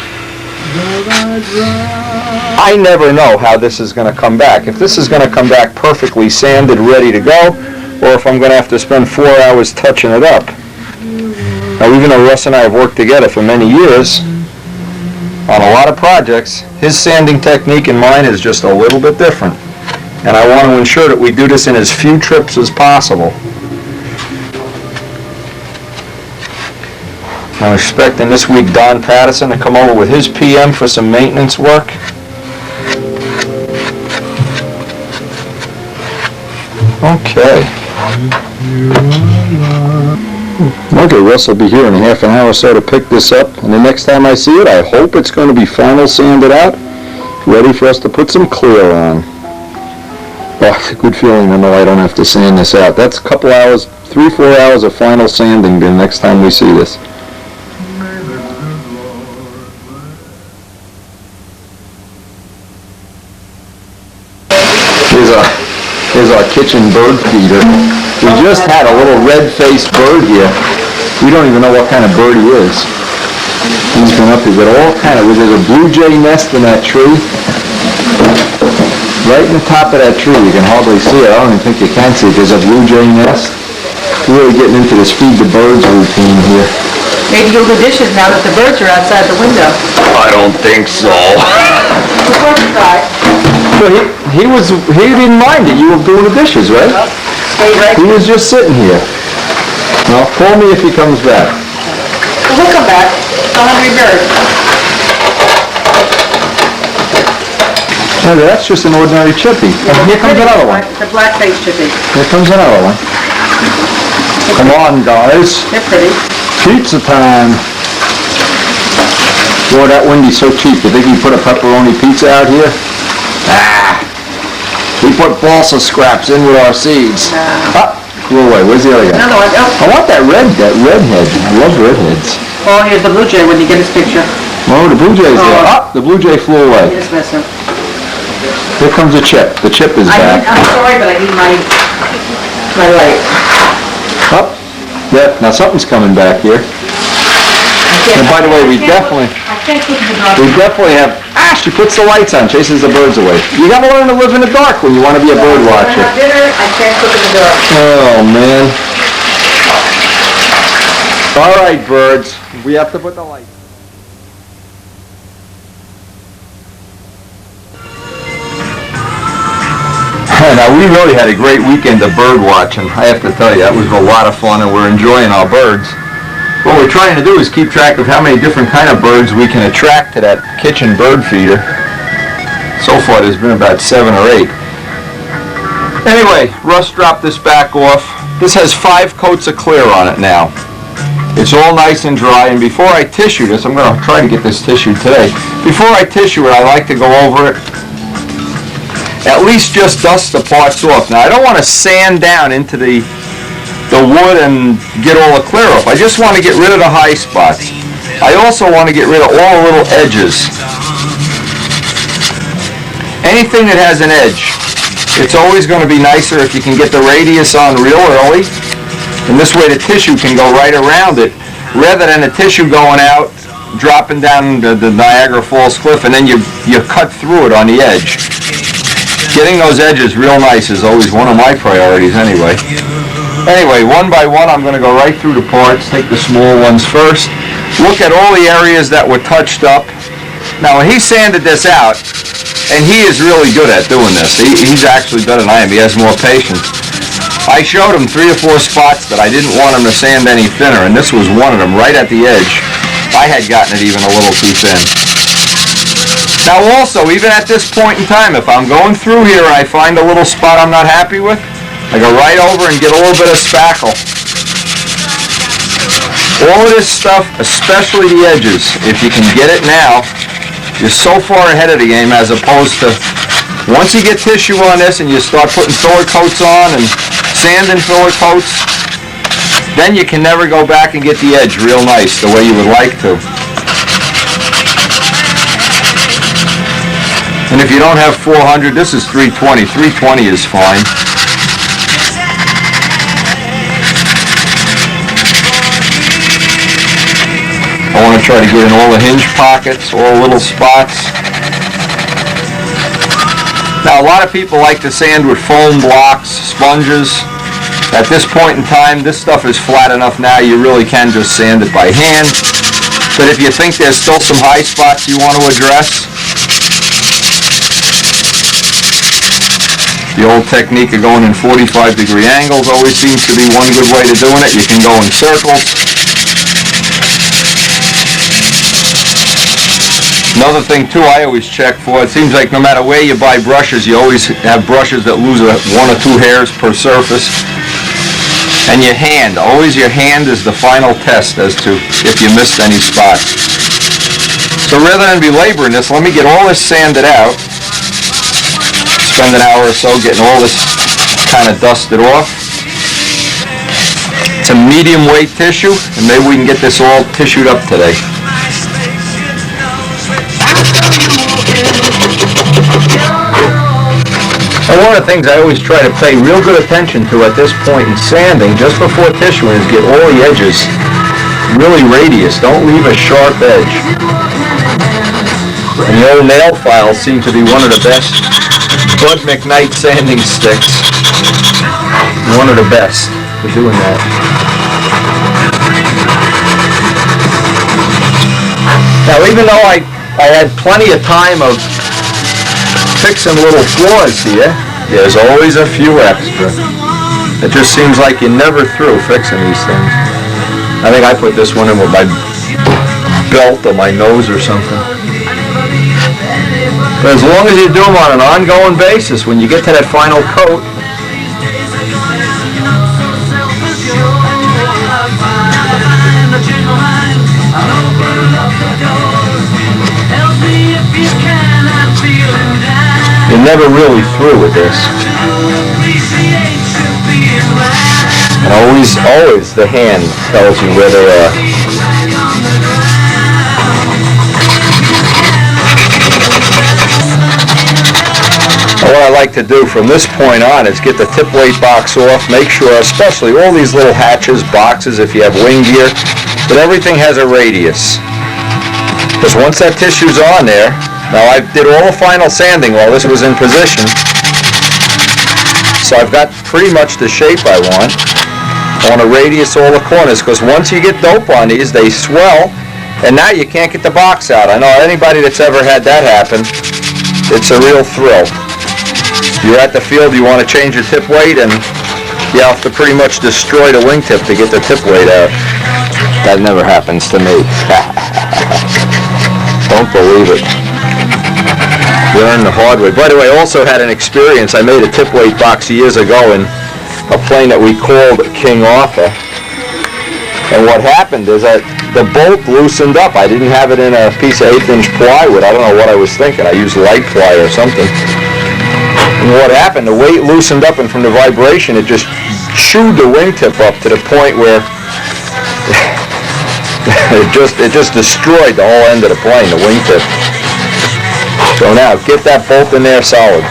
I never know how this is going to come back. If this is going to come back perfectly sanded, ready to go, or if I'm going to have to spend 4 hours touching it up. Now, even though Russ and I have worked together for many years on a lot of projects, his sanding technique and mine is just a little bit different. And I want to ensure that we do this in as few trips as possible. I'm expecting this week Don Patterson to come over with his PM for some maintenance work. Okay. Okay, Russ will be here in a half an hour or so to pick this up, and the next time I see it, I hope it's going to be final sanded out, ready for us to put some clear on. Oh, it's a good feeling to know I don't have to sand this out. That's a couple hours, 3-4 hours of final sanding the next time we see this. Here's our kitchen bird feeder. We just had a little red-faced bird here. We don't even know what kind of bird he is. He's been up here, but all kind of, there's a blue jay nest in that tree. Right in the top of that tree, you can hardly see it. I don't even think you can see it. There's a blue jay nest. We're really getting into this feed the birds routine here. Maybe you'll do dishes now that the birds are outside the window. I don't think so. Before you try. But he didn't mind it. You were doing the dishes, right? Stay right. He was just sitting here. Well, call me if he comes back. Well, he'll come back. It's a hungry bird. No, that's just an ordinary chippy. Here comes another one. The black-faced chippy. Here comes another one. Come on, guys. They're pretty. Pizza time. Boy, that Wendy's so cheap. You think he put a pepperoni pizza out here? Ah. We put balsa scraps in with our seeds. Ah, go away. Where's the other guy? Another one. Oh. I want that redhead. I love redheads. Oh, here's the blue jay when you get his picture. Oh, the blue jay's there. Ah, the blue jay flew away. You just miss him. Here comes the chip. The chip is back. I'm sorry, but I need my light. Up. Yeah, now something's coming back here. And by the way, we definitely have, she puts the lights on, chases the birds away. You gotta learn to live in the dark when you want to be a bird watcher. When I have dinner, I can't cook in the dark. Oh, man. All right, birds, we have to put the lights. Now, we really had a great weekend of bird watching. I have to tell you, that was a lot of fun, and we're enjoying our birds. What we're trying to do is keep track of how many different kind of birds we can attract to that kitchen bird feeder. So far, there's been about 7 or 8. Anyway, Russ dropped this back off. This has 5 coats of clear on it now. It's all nice and dry, and before I tissue this, I'm going to try to get this tissued today. Before I tissue it, I like to go over it. At least just dust the parts off. Now, I don't want to sand down into the wood and get all the clear off. I just want to get rid of the high spots. I also want to get rid of all the little edges. Anything that has an edge, it's always going to be nicer if you can get the radius on real early, and this way the tissue can go right around it, rather than the tissue going out, dropping down the Niagara Falls cliff, and then you cut through it on the edge. Getting those edges real nice is always one of my priorities anyway. Anyway, one by one, I'm going to go right through the parts, take the small ones first, look at all the areas that were touched up. Now, when he sanded this out, and he is really good at doing this, he's actually better than I am, he has more patience. I showed him 3 or 4 spots that I didn't want him to sand any thinner, and this was one of them, right at the edge. I had gotten it even a little too thin. Now also, even at this point in time, if I'm going through here and I find a little spot I'm not happy with, I go right over and get a little bit of spackle. All of this stuff, especially the edges, if you can get it now, you're so far ahead of the game as opposed to once you get tissue on this and you start putting filler coats on and sanding filler coats, then you can never go back and get the edge real nice the way you would like to. And if you don't have 400, this is 320. 320 is fine. I want to try to get in all the hinge pockets, all little spots. Now, a lot of people like to sand with foam blocks, sponges. At this point in time, this stuff is flat enough now, you really can just sand it by hand. But if you think there's still some high spots you want to address, the old technique of going in 45-degree angles always seems to be one good way to doing it. You can go in circles. Another thing too I always check for, it seems like no matter where you buy brushes, you always have brushes that lose 1 or 2 hairs per surface. And your hand, always your hand is the final test as to if you missed any spots. So rather than belaboring this, let me get all this sanded out. Spend an hour or so getting all this kind of dusted off. It's a medium weight tissue, and maybe we can get this all tissued up today. And one of the things I always try to pay real good attention to at this point in sanding, just before tissuing, is get all the edges really radius. Don't leave a sharp edge. And the old nail files seem to be one of the best. Bud McKnight sanding sticks. One of the best for doing that. Now, even though I had plenty of time of fixing little flaws here, there's always a few extra. It just seems like you're never through fixing these things. I think I put this one in with my belt or my nose or something. But as long as you do them on an ongoing basis, when you get to that final coat, you're never really through with this. And always the hand tells you where they are. And what I like to do from this point on is get the tip weight box off, make sure, especially all these little hatches, boxes, if you have wing gear, that everything has a radius. Because once that tissue's on there, now I did all the final sanding while this was in position, so I've got pretty much the shape I want. I want to radius all the corners, because once you get dope on these, they swell, and now you can't get the box out. I know anybody that's ever had that happen, it's a real thrill. You're at the field, you want to change your tip weight, and you have to pretty much destroy the wingtip to get the tip weight out. That never happens to me. Don't believe it. Learn the hard way. By the way, I also had an experience. I made a tip weight box years ago in a plane that we called King Arthur. And what happened is that the bolt loosened up. I didn't have it in a piece of 1/8" plywood. I don't know what I was thinking. I used light ply or something. And what happened, the weight loosened up, and from the vibration, it just chewed the wingtip up to the point where it just destroyed the whole end of the plane, the wingtip. So now, get that bolt in there solid.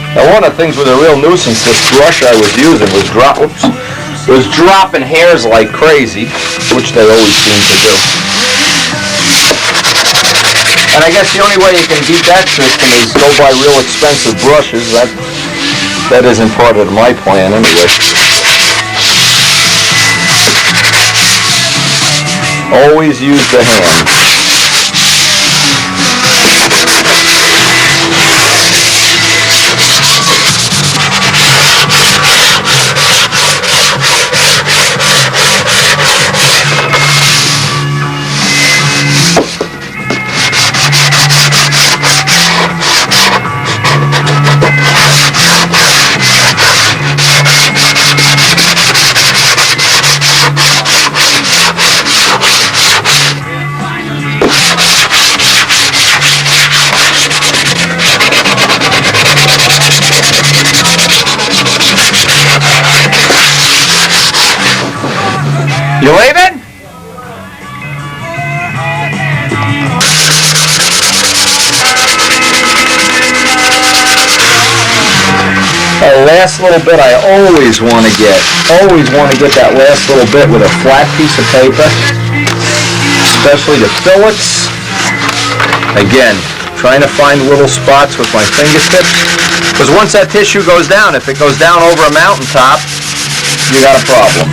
Now, one of the things with a real nuisance, this brush I was using was dropping hairs like crazy, which they always seem to do. And I guess the only way you can beat that system is go buy real expensive brushes. That isn't part of my plan anyway. Always use the hand. You leaving? That last little bit I always want to get that last little bit with a flat piece of paper, especially the fillets. Again, trying to find little spots with my fingertips, because once that tissue goes down, if it goes down over a mountaintop, you got a problem.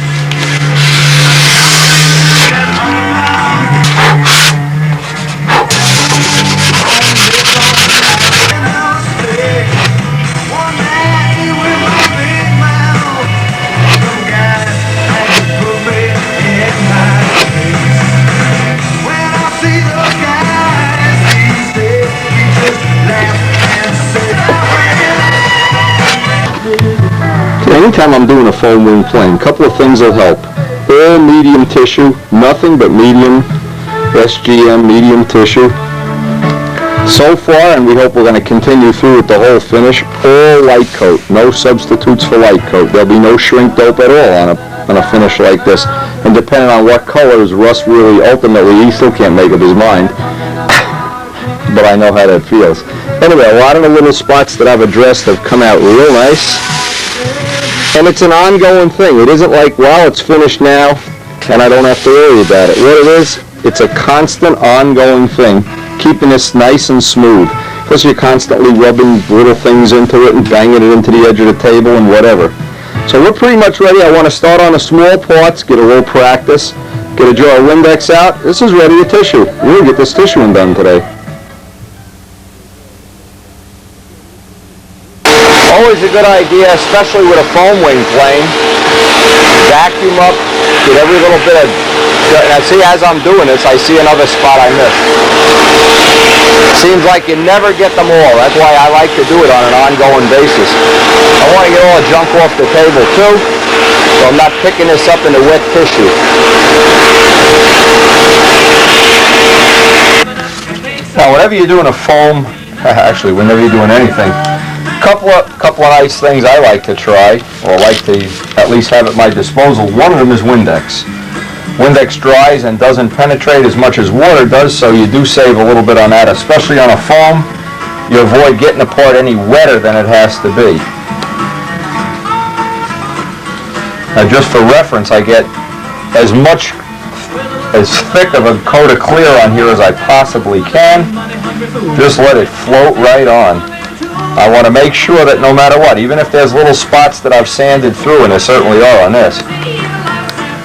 Anytime I'm doing a foam wing plane, a couple of things will help. All medium tissue, nothing but medium SGM medium tissue. So far, and we hope we're going to continue through with the whole finish, all light coat, no substitutes for light coat. There'll be no shrink dope at all on a finish like this. And depending on what colors Russ really ultimately, he still can't make up his mind. But I know how that feels. Anyway, a lot of the little spots that I've addressed have come out real nice. And it's an ongoing thing. It isn't like, well, it's finished now and I don't have to worry about it. What it is, it's a constant ongoing thing, keeping this nice and smooth. Plus you're constantly rubbing little things into it and banging it into the edge of the table and whatever. So we're pretty much ready. I want to start on the small parts, get a little practice, get a jar of Windex out. This is ready to tissue. We're going to get this tissuing done today. Always a good idea, especially with a foam wing plane. Vacuum up, get every little bit of dirt. And I see as I'm doing this, I see another spot I missed. Seems like you never get them all. That's why I like to do it on an ongoing basis. I want to get all the junk off the table too, so I'm not picking this up into wet tissue. Now, whenever you're doing a foam, actually, whenever you're doing anything, couple of nice things I like to try, or like to at least have at my disposal. One of them is Windex. Windex dries and doesn't penetrate as much as water does, so you do save a little bit on that, especially on a foam. You avoid getting the part any wetter than it has to be. Now, just for reference, I get as thick of a coat of clear on here as I possibly can. Just let it float right on. I want to make sure that no matter what, even if there's little spots that I've sanded through, and there certainly are on this,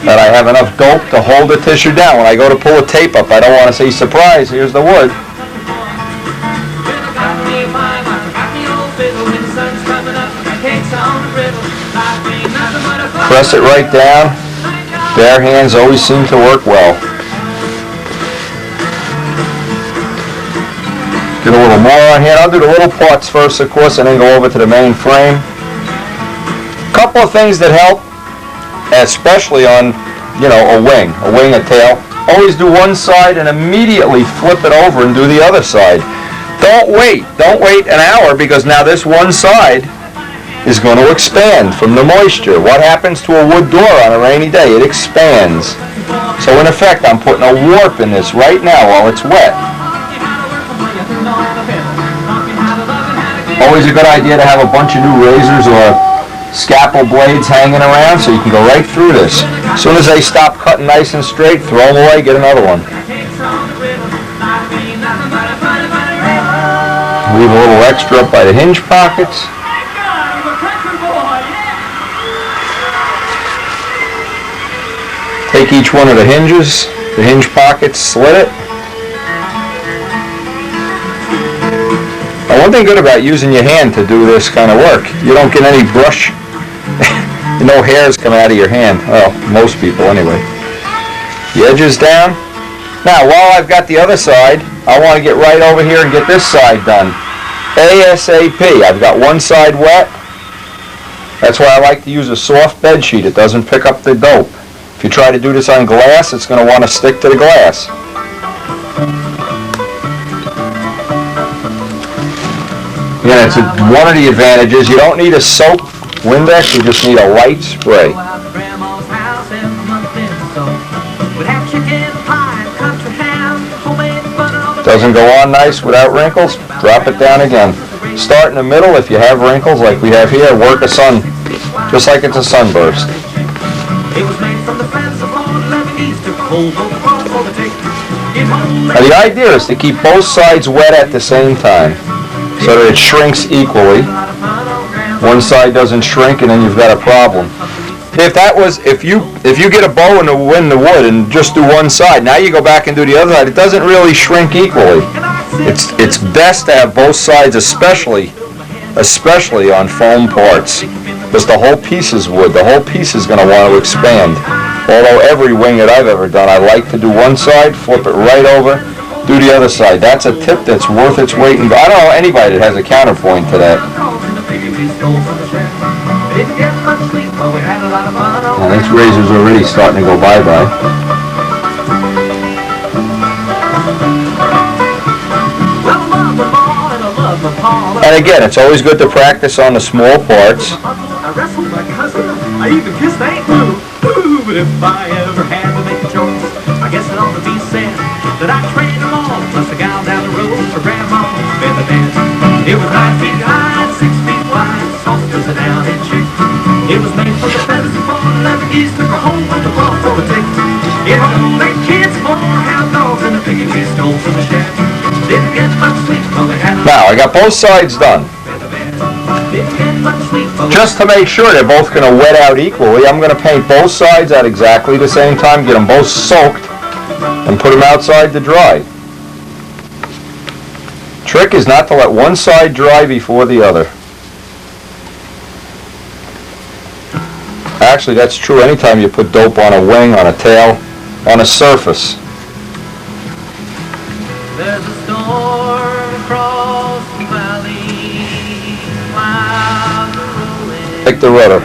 that I have enough dope to hold the tissue down. When I go to pull a tape up, I don't want to say, surprise, here's the wood. Press it right down. Bare hands always seem to work well. Get a little more on here. I'll do the little parts first, of course, and then go over to the main frame. Couple of things that help, especially on, a wing, a tail. Always do one side and immediately flip it over and do the other side. Don't wait an hour, because now this one side is going to expand from the moisture. What happens to a wood door on a rainy day? It expands. So in effect, I'm putting a warp in this right now while it's wet. Always a good idea to have a bunch of new razors or scalpel blades hanging around so you can go right through this. As soon as they stop cutting nice and straight, throw them away, get another one. Leave a little extra up by the hinge pockets. Take each one of the hinges, the hinge pockets, slit it. Now, one thing good about using your hand to do this kind of work, you don't get any brush, no hairs come out of your hand. Well, most people anyway. The edges down. Now, while I've got the other side, I want to get right over here and get this side done. ASAP. I've got one side wet. That's why I like to use a soft bed sheet. It doesn't pick up the dope. If you try to do this on glass, it's going to want to stick to the glass. Yeah, it's one of the advantages. You don't need a soap Windex, you just need a light spray. Doesn't go on nice without wrinkles, drop it down again. Start in the middle. If you have wrinkles like we have here, work a sun, just like it's a sunburst. Now the idea is to keep both sides wet at the same time, so that it shrinks equally. One side doesn't shrink, and then you've got a problem. If you get a bow in the wood and just do one side, now you go back and do the other side, it doesn't really shrink equally. It's best to have both sides, especially on foam parts, because the whole piece is wood. The whole piece is going to want to expand. Although every wing that I've ever done, I like to do one side, flip it right over, do the other side. That's a tip that's worth its weight in gold. I don't know anybody that has a counterpoint to that. Now this razor's already starting to go bye-bye. And again, it's always good to practice on the small parts. I wrestled my cousin, I even kissed Aunt Lou. Ooh, but if I ever had to make a choice, I guess it ought to be said that I traded them all, plus a gal down the road for Grandma and the dance. It was 9 feet high, 6 feet wide, soft as a down-in chick. It was made for the feathers and for the leather geese, took her home with the ball for the tick. It home made kids, 4 hound dogs, and a piggy we stole from the shed. Didn't get much sleep, but we had a Now, I got both sides done. Just to make sure they're both going to wet out equally, I'm going to paint both sides at exactly the same time, get them both soaked, and put them outside to dry. Trick is not to let one side dry before the other. Actually, that's true anytime you put dope on a wing, on a tail, on a surface. There's a storm across the valley, clouds are rolling. Take the rudder.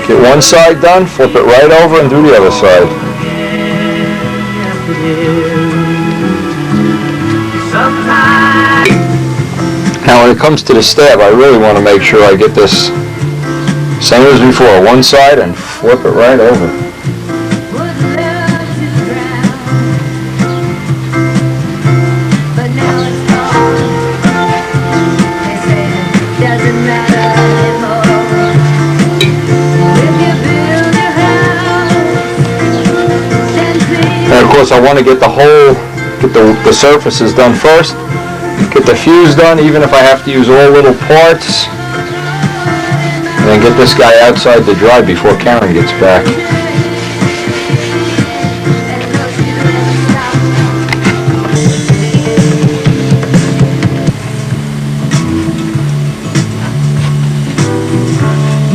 Get one side done, flip it right over, and do the other side. Now when it comes to the stab, I really want to make sure I get this same as before, one side and flip it right over. And of course I want to get the surfaces done first, get the fuse done, even if I have to use all little parts, and then get this guy outside to dry before Karen gets back.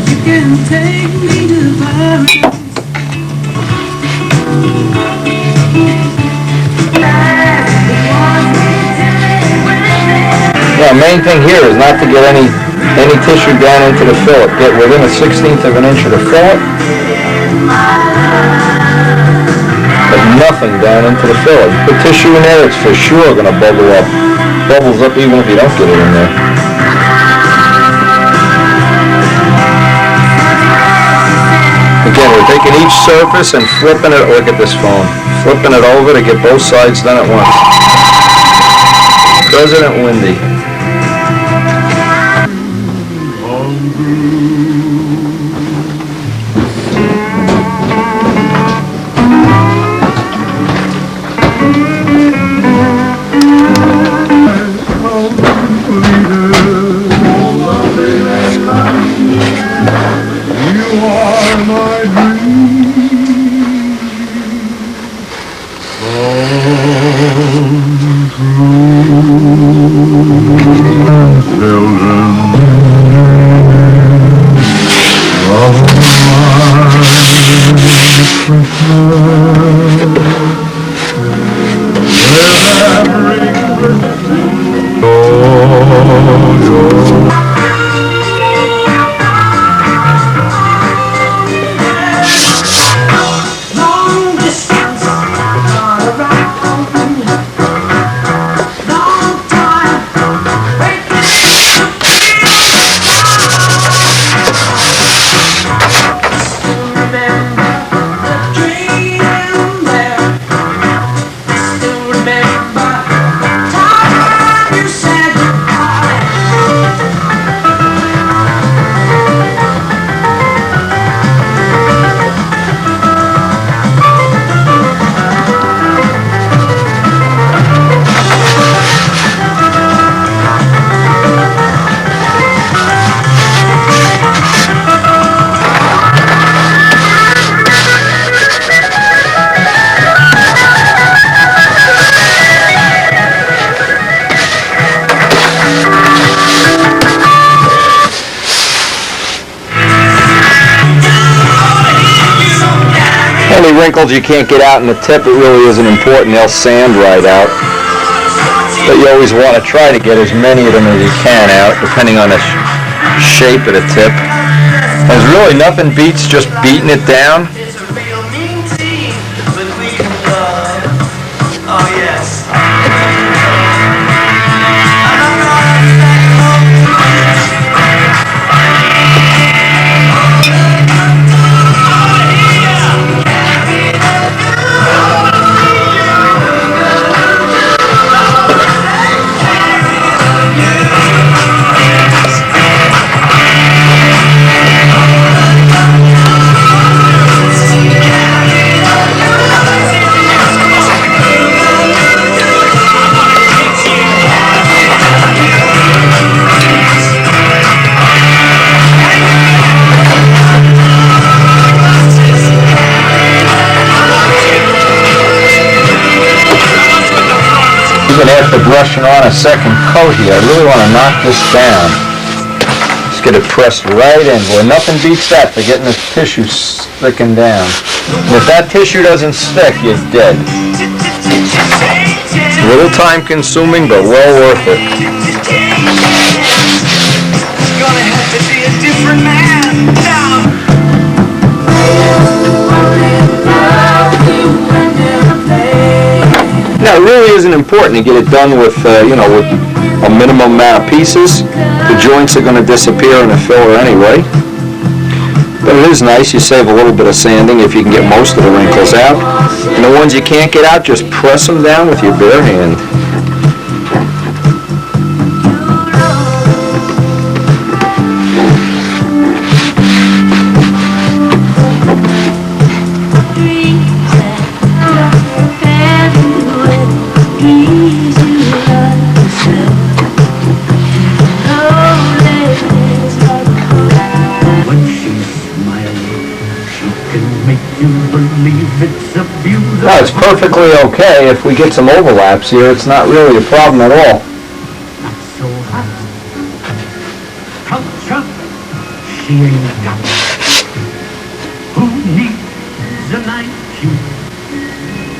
You can take me to paradise. The main thing here is not to get any tissue down into the fillet. Get within a 1/16 of an inch of the fillet, but nothing down into the fillet. You put tissue in there, it's for sure going to bubble up. Bubbles up even if you don't get it in there. Again, we're taking each surface and flipping it. Look at this phone. Flipping it over to get both sides done at once. President Windy. wrinkles you can't get out in the tip, it really isn't important. They'll sand right out. But you always want to try to get as many of them as you can out, depending on the shape of the tip. There's really nothing beats just beating it down. Even after brushing on a second coat here, I really want to knock this down. Just get it pressed right in. Boy, nothing beats that for getting the tissue sticking down. And if that tissue doesn't stick, you're dead. A little time consuming, but well worth it. Gonna have to be a different man now. Now, it really isn't important to get it done with, with a minimum amount of pieces. The joints are going to disappear in the filler anyway. But it is nice, you save a little bit of sanding if you can get most of the wrinkles out. And the ones you can't get out, just press them down with your bare hand. No, it's perfectly okay if we get some overlaps here. It's not really a problem at all. So hot. Culture, she ain't got. Who needs a knife?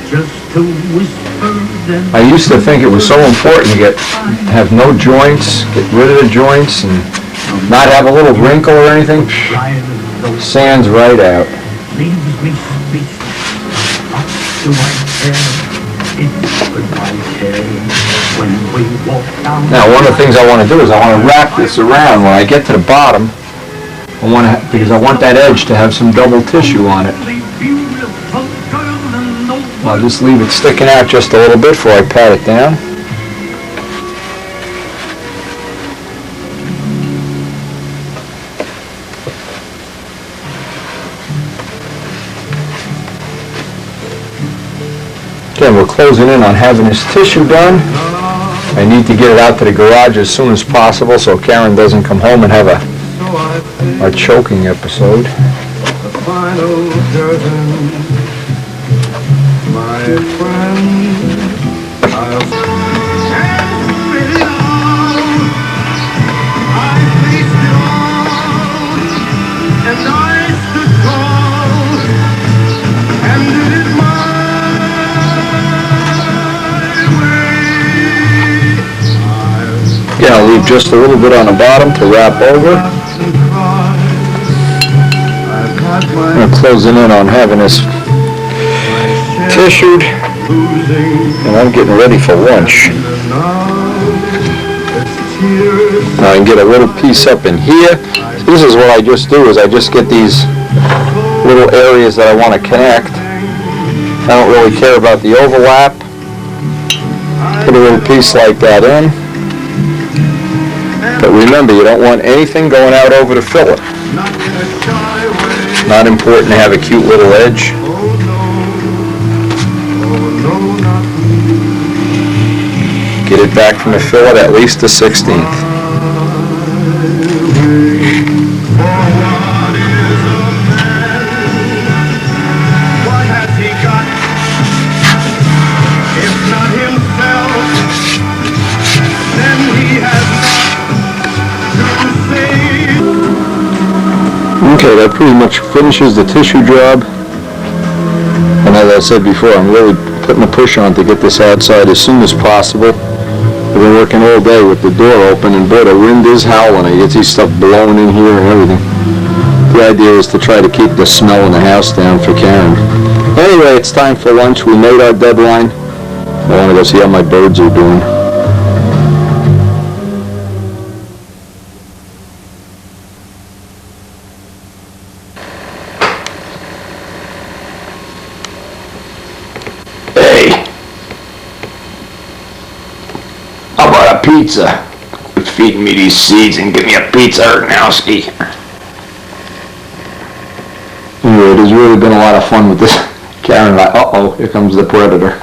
Just to whisper them. I used to think it was so important to have no joints, get rid of the joints, and not have a little wrinkle or anything. Sands right out. Leaves me speechless. Up to my hair. It's goodbye hair. When we walk down. Now, one of the things I want to do is I want to wrap this around. When I get to the bottom, because I want that edge to have some double tissue on it. I'll just leave it sticking out just a little bit before I pat it down. Again, we're closing in on having this tissue done. I need to get it out to the garage as soon as possible so Karen doesn't come home and have a choking episode. The final curtain, my friend, I'll Again, I'll leave just a little bit on the bottom to wrap over. I'm going to close in on having this tissued, and I'm getting ready for lunch. Now I can get a little piece up in here. So this is what I just do, is I just get these little areas that I want to connect. I don't really care about the overlap. Put a little piece like that in. But remember, you don't want anything going out over the filler. Not important to have a cute little edge. Get it back from the fillet at least the 16th. Okay, that pretty much finishes the tissue job. And I said before, I'm really putting a push on to get this outside as soon as possible. I've been working all day with the door open, and boy, the wind is howling. I get these stuff blowing in here and everything. The idea is to try to keep the smell in the house down for Karen. Anyway, it's time for lunch. We made our deadline. I want to go see how my birds are doing. Hey, how about a pizza? Quit feeding me these seeds and give me a pizza, Ernowski. Anyway, it has really been a lot of fun with this. Karen and I, uh-oh, here comes the predator.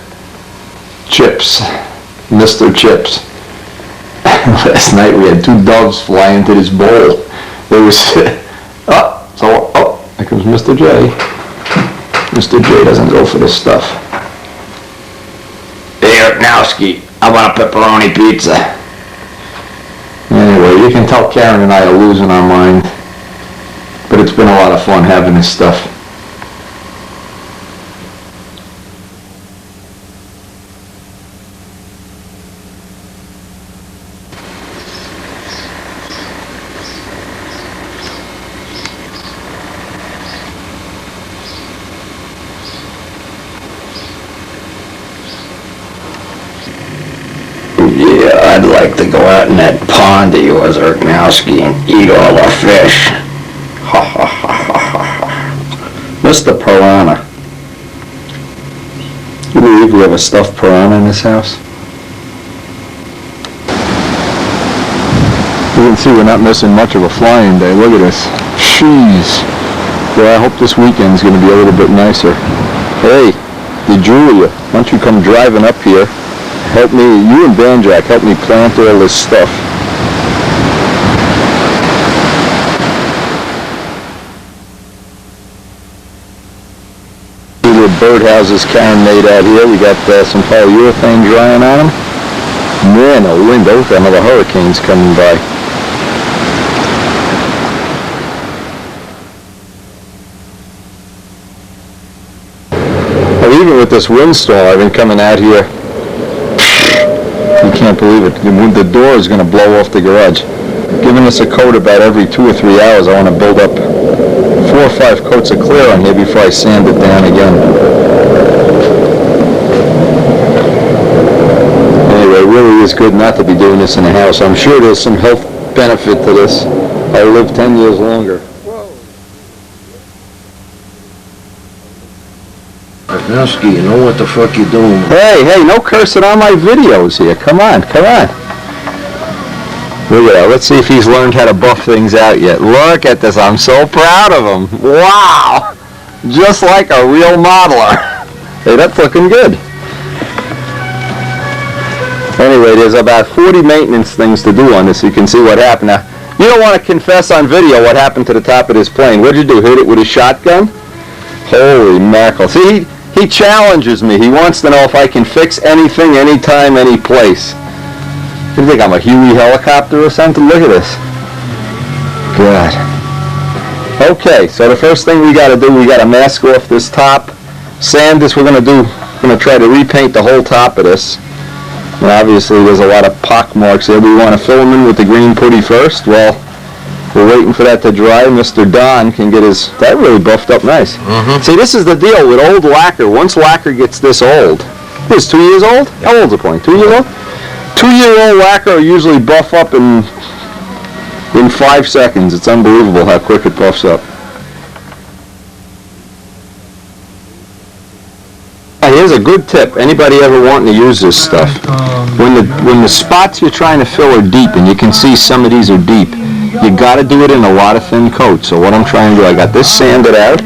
Chips. Mr. Chips. Last night we had 2 doves fly into this bowl. It was, here comes Mr. J. Mr. J doesn't go for this stuff. Hey, Ernowski, how about a pepperoni pizza? Anyway, you can tell Karen and I are losing our mind. But it's been a lot of fun having this stuff. Yeah, I'd like to go out in that pond of yours, Ernowski, and eat all the fish. Ha ha ha ha ha ha. Mr. Piranha. You believe we have a stuffed piranha in this house? You can see we're not missing much of a flying day. Look at this. Jeez. Well, I hope this weekend's going to be a little bit nicer. Hey, Julia, why don't you come driving up here? Help me, you and Banjack, help me plant all this stuff. Little birdhouses Karen made out here. We got some polyurethane drying on them. Man, a wind. Oh, another hurricane's coming by. Well, even with this windstorm, I've been coming out here. You can't believe it. The door is going to blow off the garage. Giving this a coat about every 2 or 3 hours. I want to build up 4 or 5 coats of clear on here before I sand it down again. Anyway, it really is good not to be doing this in the house. I'm sure there's some health benefit to this. I'll live 10 years longer. Ernowski, you know what the fuck you're doing? Hey, no cursing on my videos here. Come on. Look at that. Let's see if he's learned how to buff things out yet. Look at this. I'm so proud of him. Wow. Just like a real modeler. Hey, that's looking good. Anyway, there's about 40 maintenance things to do on this. You can see what happened. Now, you don't want to confess on video what happened to the top of this plane. What'd you do? Hit it with a shotgun? Holy mackerel. See, he challenges me. He wants to know if I can fix anything, anytime, any place. You think I'm a Huey helicopter or something? Look at this. God. Okay, so the first thing we got to do, we got to mask off this top. Sand this. We're going to try to repaint the whole top of this. And obviously there's a lot of pock marks here. We want to fill them in with the green putty first. Well, we're waiting for that to dry. Mr. Don can get his, that really buffed up nice. See, this is the deal with old lacquer. Once lacquer gets this old, it's 2 years old? How old's the plane? 2 years old? 2-year-old lacquer will usually buff up in 5 seconds. It's unbelievable how quick it buffs up. Here's a good tip. Anybody ever wanting to use this stuff? When the spots you're trying to fill are deep, and you can see some of these are deep, you got to do it in a lot of thin coats. So what I'm trying to do, I got this sanded out.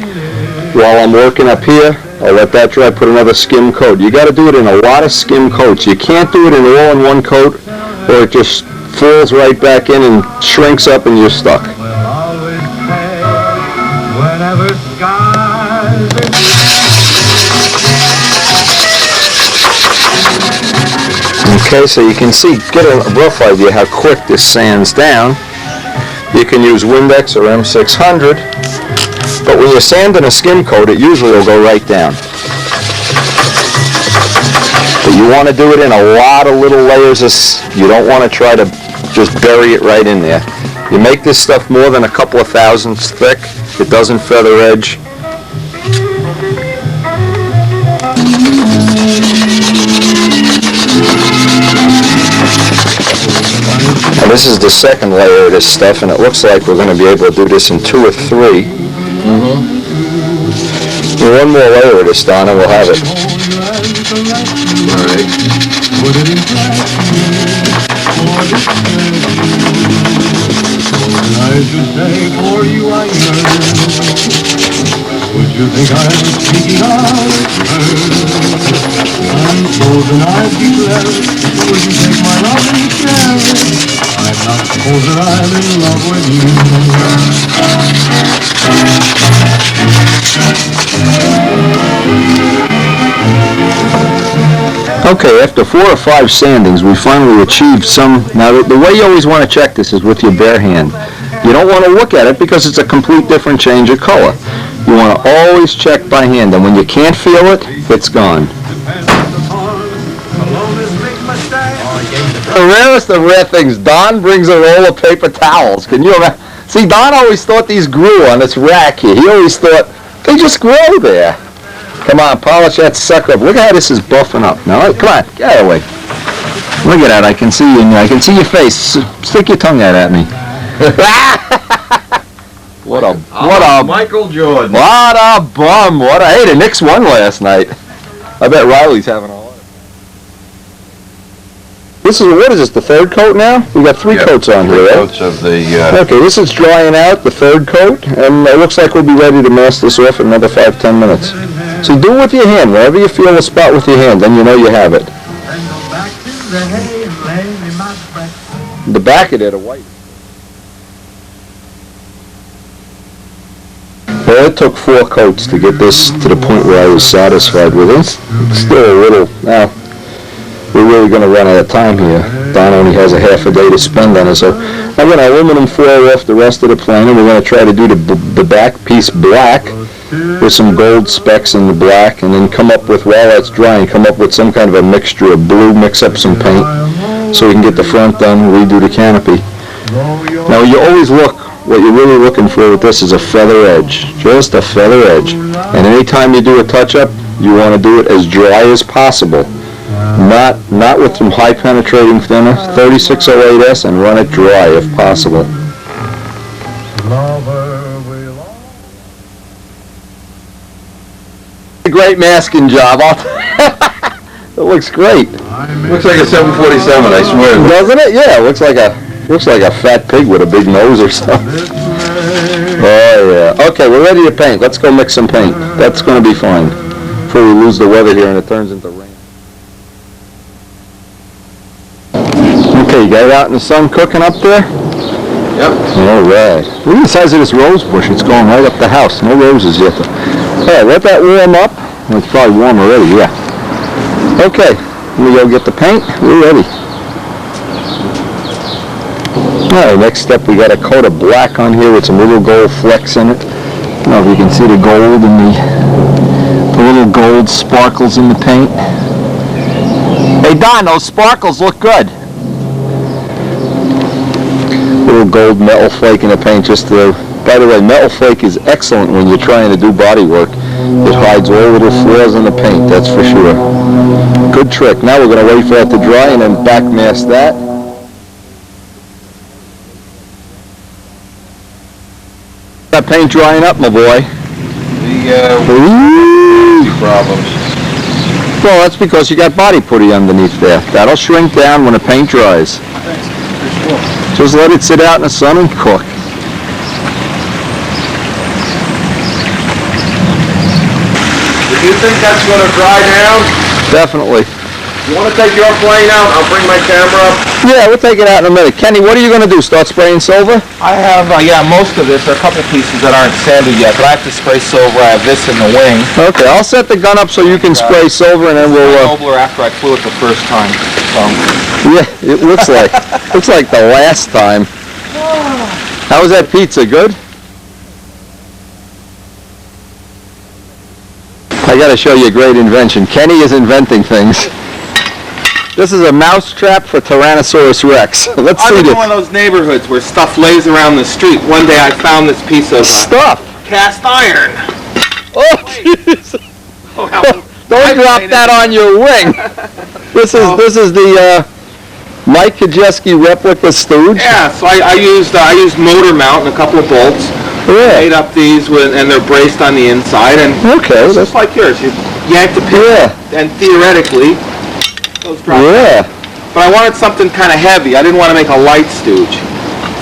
While I'm working up here, I'll let that dry, put another skim coat. You got to do it in a lot of skim coats. You can't do it in all in one coat, or it just falls right back in and shrinks up and you're stuck. Okay, so you can see, get a rough idea how quick this sands down. You can use Windex or M600, but when you're sanding a skim coat, it usually will go right down. But you want to do it in a lot of little layers. You don't want to try to just bury it right in there. You make this stuff more than a couple of thousandths thick, it doesn't feather edge. And this is the second layer of this stuff, and it looks like we're going to be able to do this in 2 or 3. One more layer of this, Don, and we'll have it. Would you think I was speaking of her? Unspoken I declare, would you take my love and share it? I'm not supposing I'm in love with you. Okay, after 4 or 5 sandings, we finally achieved some. Now, the way you always want to check this is with your bare hand. You don't want to look at it because it's a complete different change of color. You want to always check by hand, and when you can't feel it, it's gone. The rarest of rare things, Don brings a roll of paper towels. Can you imagine? See, Don always thought these grew on this rack here. He always thought they just grow there. Come on, polish that sucker up. Look at how this is buffing up. Now, come on, get out of the way. Look at that, I can see you, I can see your face. Stick your tongue out at me. What a Michael Jordan. What a bum! Hey, the Knicks won last night. I bet Riley's having a lot. What is this? The third coat now? We got 3 coats on here, right? Coats of the. Okay, this is drying out, the third coat, and it looks like we'll be ready to mask this off in another 5-10 minutes. So do it with your hand. Wherever you feel the spot with your hand, then you know you have it. The back of it are white. Well, it took 4 coats to get this to the point where I was satisfied with it. It's still a little, now, we're really going to run out of time here. Don only has a half a day to spend on it, so I'm going to aluminum foil off the rest of the plane, and we're going to try to do the back piece black with some gold specks in the black, and then come up with, while that's drying, come up with some kind of a mixture of blue, mix up some paint, so we can get the front done and redo the canopy. Now, you always look. What you're really looking for with this is a feather edge, just a feather edge. And anytime you do a touch-up, you want to do it as dry as possible. Not with some high penetrating thinner, 3608S, and run it dry if possible. A great masking job. It looks great. Looks like a 747, I swear. Doesn't it? Yeah, it looks like a fat pig with a big nose or something. Oh yeah. Okay, we're ready to paint. Let's go mix some paint. That's going to be fine. Before we lose the weather here and it turns into rain. Okay, you got it out in the sun cooking up there? Yep. All right. Look at the size of this rose bush. It's going right up the house. No roses yet. Hey, let that warm up. Well, it's probably warm already, yeah. Okay, let me go get the paint. We're ready. All right, next step, we got a coat of black on here with some little gold flecks in it. I don't know if you can see the gold and the little gold sparkles in the paint. Hey Don, those sparkles look good. Little gold metal flake in the paint just there. By the way, metal flake is excellent when you're trying to do body work. It hides all little flaws in the paint, that's for sure. Good trick. Now we're going to wait for it to dry and then back mask that. That paint drying up, my boy. The problems. Well, that's because you got body putty underneath there. That'll shrink down when the paint dries. Just let it sit out in the sun and cook. Do you think that's going to dry down? Definitely. You want to take your plane out? I'll bring my camera up. Yeah, we'll take it out in a minute. Kenny, what are you going to do? Start spraying silver? I have, most of this. There are a couple pieces that aren't sanded yet, but I have to spray silver. I have this in the wing. Okay, I'll set the gun up so you can spray silver, and then we'll... Nobler after I flew it the first time. So. Yeah, it looks like the last time. How was that pizza? Good? I got to show you a great invention. Kenny is inventing things. This is a mousetrap for Tyrannosaurus Rex. Let's I'm see in this. one of those neighborhoods where stuff lays around the street. One day I found this piece of Stuff. cast iron. Oh, jeez. Oh, how Don't drop that on your wing. This is the Mike Kajeski replica stooge. Yeah, so I used motor mount and a couple of bolts. Yeah. Made up these and they're braced on the inside, and Okay. it's just like yours. You yank the pin, Yeah. and theoretically, those drop down. Yeah. But I wanted something kind of heavy. I didn't want to make a light stooge.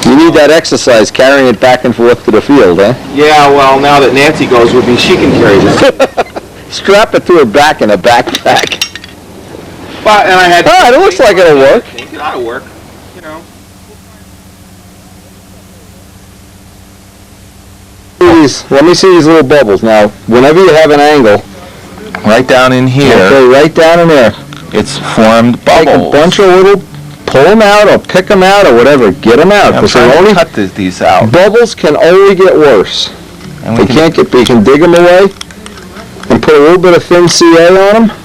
You need that exercise, carrying it back and forth to the field, eh? Yeah, well, now that Nancy goes with me, she can carry this. Strap it to her back in a backpack. But, and I had... All right, it looks like it'll work. It ought to work, you know. Let me see these little bubbles. Now, whenever you have an angle, Right down in here, okay, right down in there, it's formed take a bubbles. bunch of little, pull them out or pick them out or whatever, get them out. I'm Because trying to cut these out. bubbles can only get worse. And They can't get, you can dig them away and put a little bit of thin CA on them.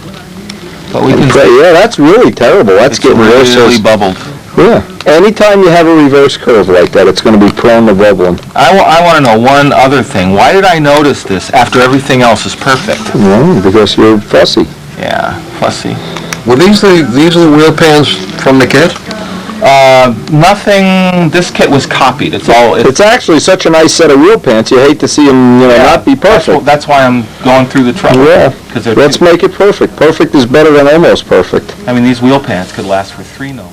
but we can Yeah, that's really terrible. That's it's getting worse. really bubbled. Yeah. Anytime you have a reverse curve like that, it's going to be prone to bubbling. I want to know one other thing. Why did I notice this after everything else is perfect? Because you're fussy. Yeah, fussy. Were these the wheel pans from the kit? Nothing, this kit was copied. It's actually such a nice set of wheel pants, you hate to see them, not be perfect. That's why I'm going through the trouble. Yeah. Because Let's make it perfect. Perfect is better than almost perfect. I mean, these wheel pants could last for 3 no.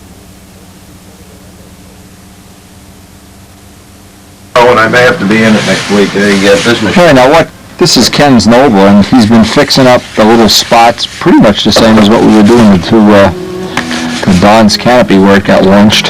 Oh, and I may have to be in it next week. Business. Hey, now what? This is Ken's Nova, and he's been fixing up the little spots pretty much the same as what we were doing to Don's canopy where it got launched.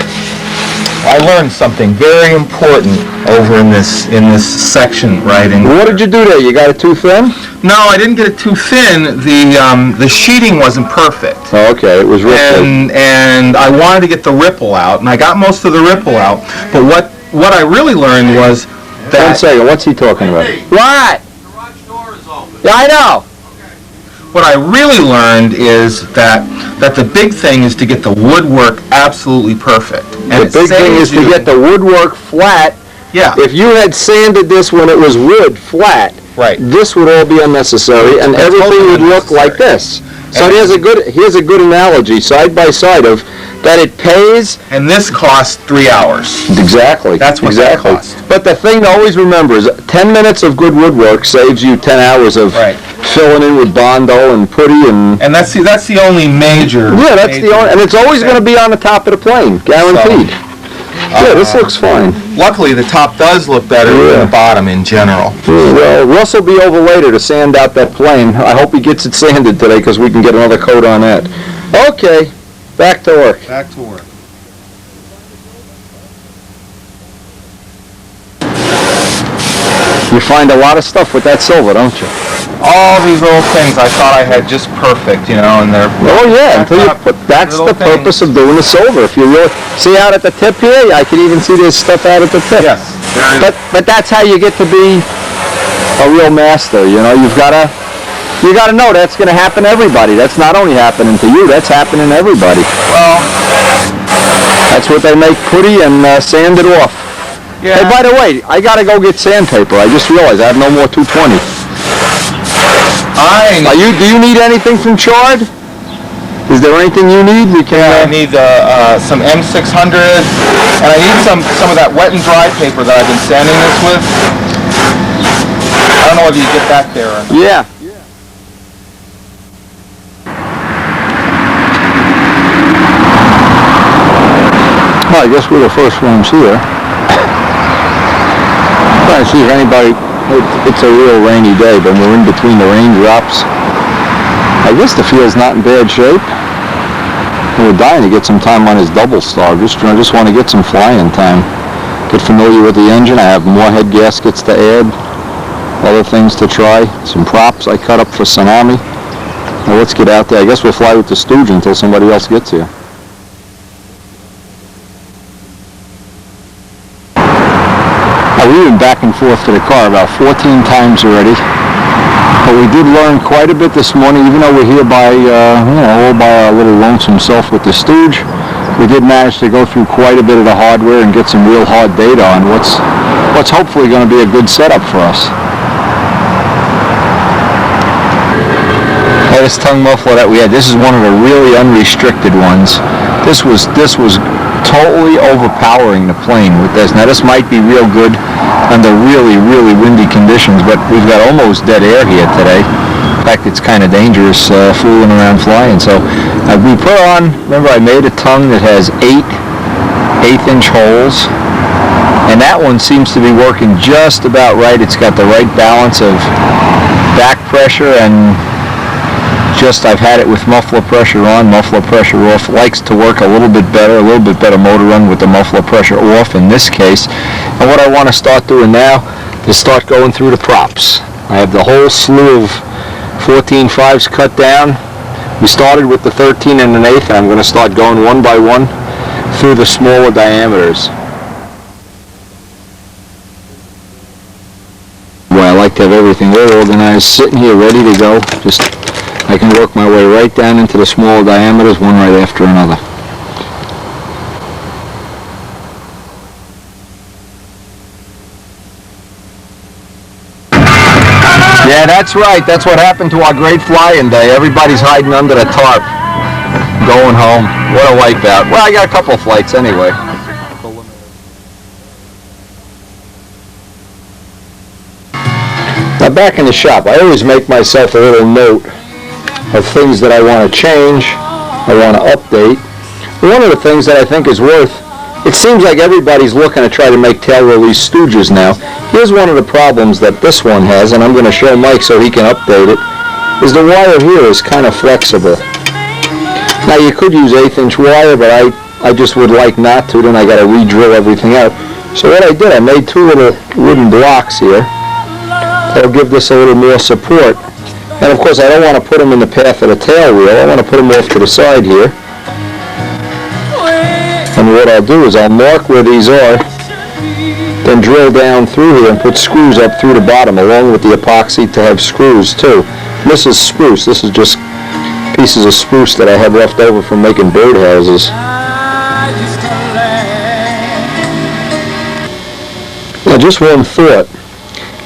I learned something very important over in this section, right? What did you do there? You got it too thin? No, I didn't get it too thin. The sheeting wasn't perfect. Oh, okay. It was real thin. And I wanted to get the ripple out, and I got most of the ripple out. But what I really learned was that... 1 second. What's he talking about? What? The garage door is open. Yeah, I know. What I really learned is that the big thing is to get the woodwork absolutely perfect. And The big thing is to get the woodwork flat. Yeah, If you had sanded this when it was wood flat, right. this would all be unnecessary, and It's everything totally would look like this. So here's a good analogy, side by side, of that it pays. And this costs 3 hours. Exactly. That's what that costs. But the thing to always remember is 10 minutes of good woodwork saves you 10 hours of Right. filling in with Bondo and putty and... And that's the only major... Yeah, that's the only... And it's always going to be on the top of the plane, guaranteed. Yeah, this looks fine. Luckily, the top does look better than the bottom in general. Well, Russ will be over later to sand out that plane. I hope he gets it sanded today because we can get another coat on that. Okay, back to work. Back to work. You find a lot of stuff with that silver, don't you? All these little things I thought I had just perfect, and they're... Oh yeah, until you put, that's the purpose of doing the silver. If you really see out at the tip here, I can even see there's stuff out at the tip. Yes. But that's how you get to be a real master. You've got to know that's going to happen to everybody. That's not only happening to you, that's happening to everybody. Well, That's what they make putty and sand it off. yeah. Hey, by the way, I got to go get sandpaper. I just realized I have no more 220. Do you need anything from Chard? Is there anything you need? I need some M600, and I need some of that wet and dry paper that I've been sanding this with. I don't know whether you get that there or not. Yeah. Well, I guess we're the first ones here. Trying to see if anybody... It's a real rainy day, but we're in between the raindrops. I guess the field's not in bad shape. We're dying to get some time on his double star. I just want to get some flying time. Get familiar with the engine. I have more head gaskets to add. Other things to try. Some props I cut up for Tsunami. Well, let's get out there. I guess we'll fly with the Stooge until somebody else gets here. We've been back and forth to the car about 14 times already. But we did learn quite a bit this morning, even though we're here by, all by our little lonesome self with the stooge. We did manage to go through quite a bit of the hardware and get some real hard data on what's hopefully going to be a good setup for us. Hey, this tongue muffler that we had, this is one of the really unrestricted ones. This was totally overpowering the plane with this. Now this might be real good under really, really windy conditions, but we've got almost dead air here today. In fact, it's kind of dangerous fooling around flying. So we put on, remember I made a tongue that has 8 1/8-inch holes, and that one seems to be working just about right. It's got the right balance of back pressure and I've had it with muffler pressure on, muffler pressure off. Likes to work a little bit better motor run with the muffler pressure off in this case. And what I want to start doing now is start going through the props. I have the whole slew of 14.5s cut down. We started with the 13 1/8, and I'm going to start going one by one through the smaller diameters. Well, I like to have everything all organized, sitting here ready to go. I can work my way right down into the smaller diameters, one right after another. Yeah, that's right. That's what happened to our great flying day. Everybody's hiding under the tarp, going home. What a wipeout. Well, I got a couple flights anyway. Now back in the shop, I always make myself a little note of things that I want to change, I want to update. One of the things that I think is it seems like everybody's looking to try to make tail release stooges now. Here's one of the problems that this one has, and I'm going to show Mike so he can update it, is the wire here is kind of flexible. Now you could use 1/8-inch wire, but I just would like not to, then I got to re-drill everything out. So what I did, I made 2 little wooden blocks here that'll give this a little more support. And of course I don't want to put them in the path of the tail wheel, I want to put them off to the side here. And what I'll do is I'll mark where these are, then drill down through here and put screws up through the bottom along with the epoxy to have screws too. This is spruce, this is just pieces of spruce that I have left over from making birdhouses. Now just one thought.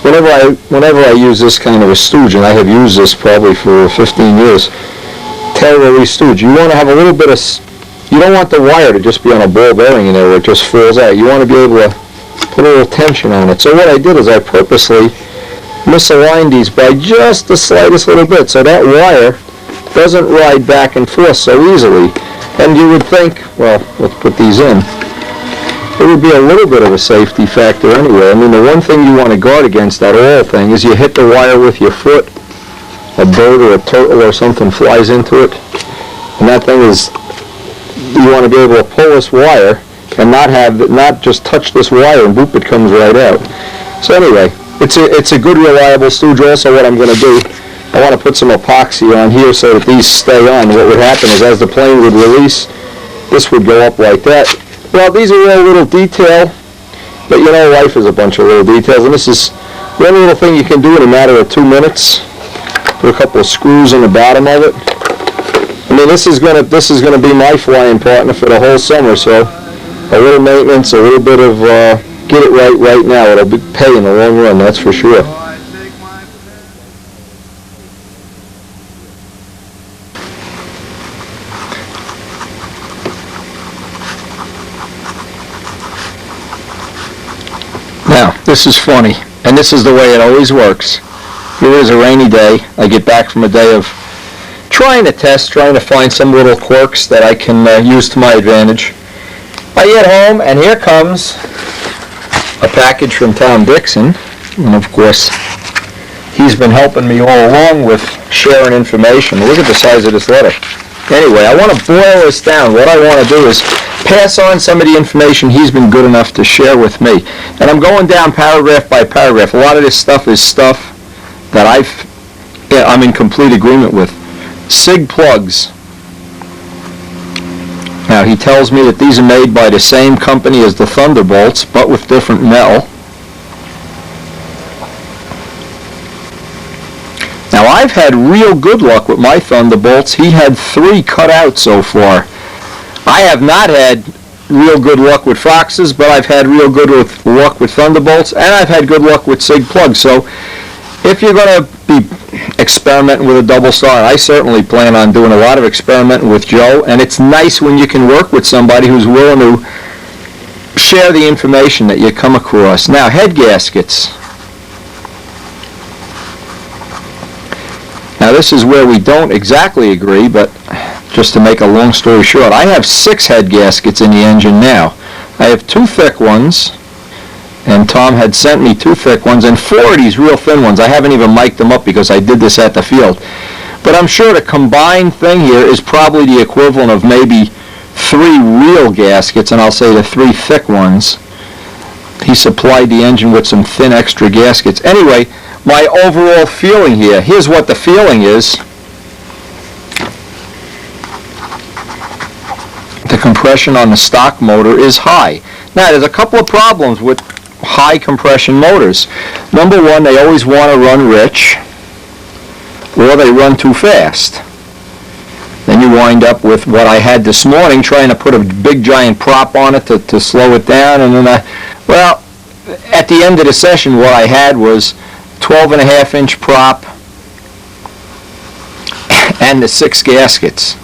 Whenever I use this kind of a stooge, and I have used this probably for 15 years, tail release stooge, you want to have a little bit of, you don't want the wire to just be on a ball bearing in there where it just falls out. You want to be able to put a little tension on it. So what I did is I purposely misaligned these by just the slightest little bit, so that wire doesn't ride back and forth so easily. And you would think, well, let's put these in. It would be a little bit of a safety factor anyway. I mean, the one thing you want to guard against that oil thing is you hit the wire with your foot, a bird or a turtle or something flies into it, and that thing is, you want to be able to pull this wire and not just touch this wire and boop, it comes right out. So anyway, it's a good reliable stooge. Also what I'm going to do, I want to put some epoxy on here so that these stay on. What would happen is as the plane would release, this would go up like that. Well, these are all little detail, but you know, life is a bunch of little details, and this is one little thing you can do in a matter of 2 minutes. Put a couple of screws in the bottom of it. I mean, this is gonna be my flying partner for the whole summer. So a little maintenance, a little bit of get it right now. It'll be pay in the long run, that's for sure. Now, this is funny, and this is the way it always works. Here is a rainy day. I get back from a day of trying to test, trying to find some little quirks that I can use to my advantage. I get home, and here comes a package from Tom Dixon, and of course, he's been helping me all along with sharing information. Look at the size of this letter. Anyway, I want to boil this down. What I want to do is pass on some of the information he's been good enough to share with me. And I'm going down paragraph by paragraph. A lot of this stuff is stuff that I'm in complete agreement with. SIG plugs. Now he tells me that these are made by the same company as the Thunderbolts, but with different metal. I've had real good luck with my Thunderbolts. He had 3 cut out so far. I have not had real good luck with Foxes, but I've had real good luck with Thunderbolts, and I've had good luck with Sig plugs. So if you're going to be experimenting with a double star, I certainly plan on doing a lot of experimenting with Joe, and it's nice when you can work with somebody who's willing to share the information that you come across. Now, head gaskets. Now, this is where we don't exactly agree, but just to make a long story short, I have 6 head gaskets in the engine now. I have 2 thick ones, and Tom had sent me 2 thick ones, and 4 of these real thin ones. I haven't even mic'd them up because I did this at the field. But I'm sure the combined thing here is probably the equivalent of maybe 3 real gaskets, and I'll say the 3 thick ones. He supplied the engine with some thin extra gaskets. Anyway, my overall feeling here, here's what the feeling is. The compression on the stock motor is high. Now, there's a couple of problems with high compression motors. Number one, they always want to run rich, or they run too fast. Then you wind up with what I had this morning, trying to put a big giant prop on it to slow it down, and then well, at the end of the session, what I had was 12.5-inch prop and the 6 gaskets.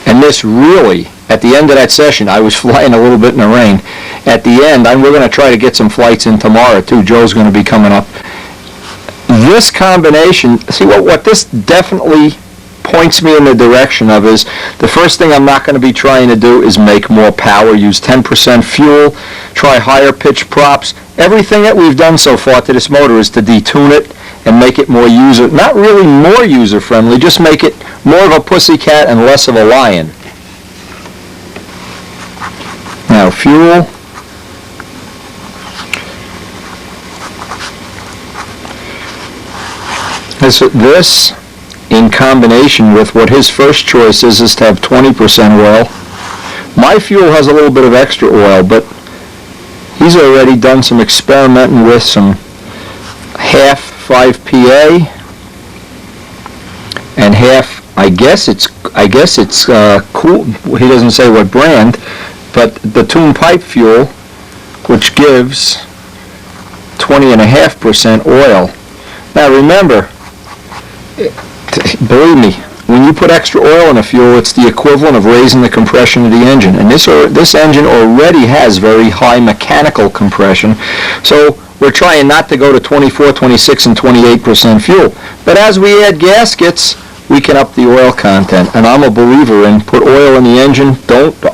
And this really, at the end of that session, I was flying a little bit in the rain. At the end, we're going to try to get some flights in tomorrow too. Joe's going to be coming up. This combination, see what this definitely points me in the direction of is, the first thing I'm not going to be trying to do is make more power, use 10% fuel, try higher pitch props. Everything that we've done so far to this motor is to detune it and make it more not really more user friendly, just make it more of a pussycat and less of a lion. Now, fuel. This, in combination with what his first choice is to have 20% oil. My fuel has a little bit of extra oil, but he's already done some experimenting with some half 5PA and half, I guess it's cool. He doesn't say what brand, but the tune pipe fuel, which gives 20.5% oil. Now remember, believe me, when you put extra oil in a fuel, it's the equivalent of raising the compression of the engine. And this engine already has very high mechanical compression. So we're trying not to go to 24, 26, and 28% fuel. But as we add gaskets, we can up the oil content. And I'm a believer in put oil in the engine.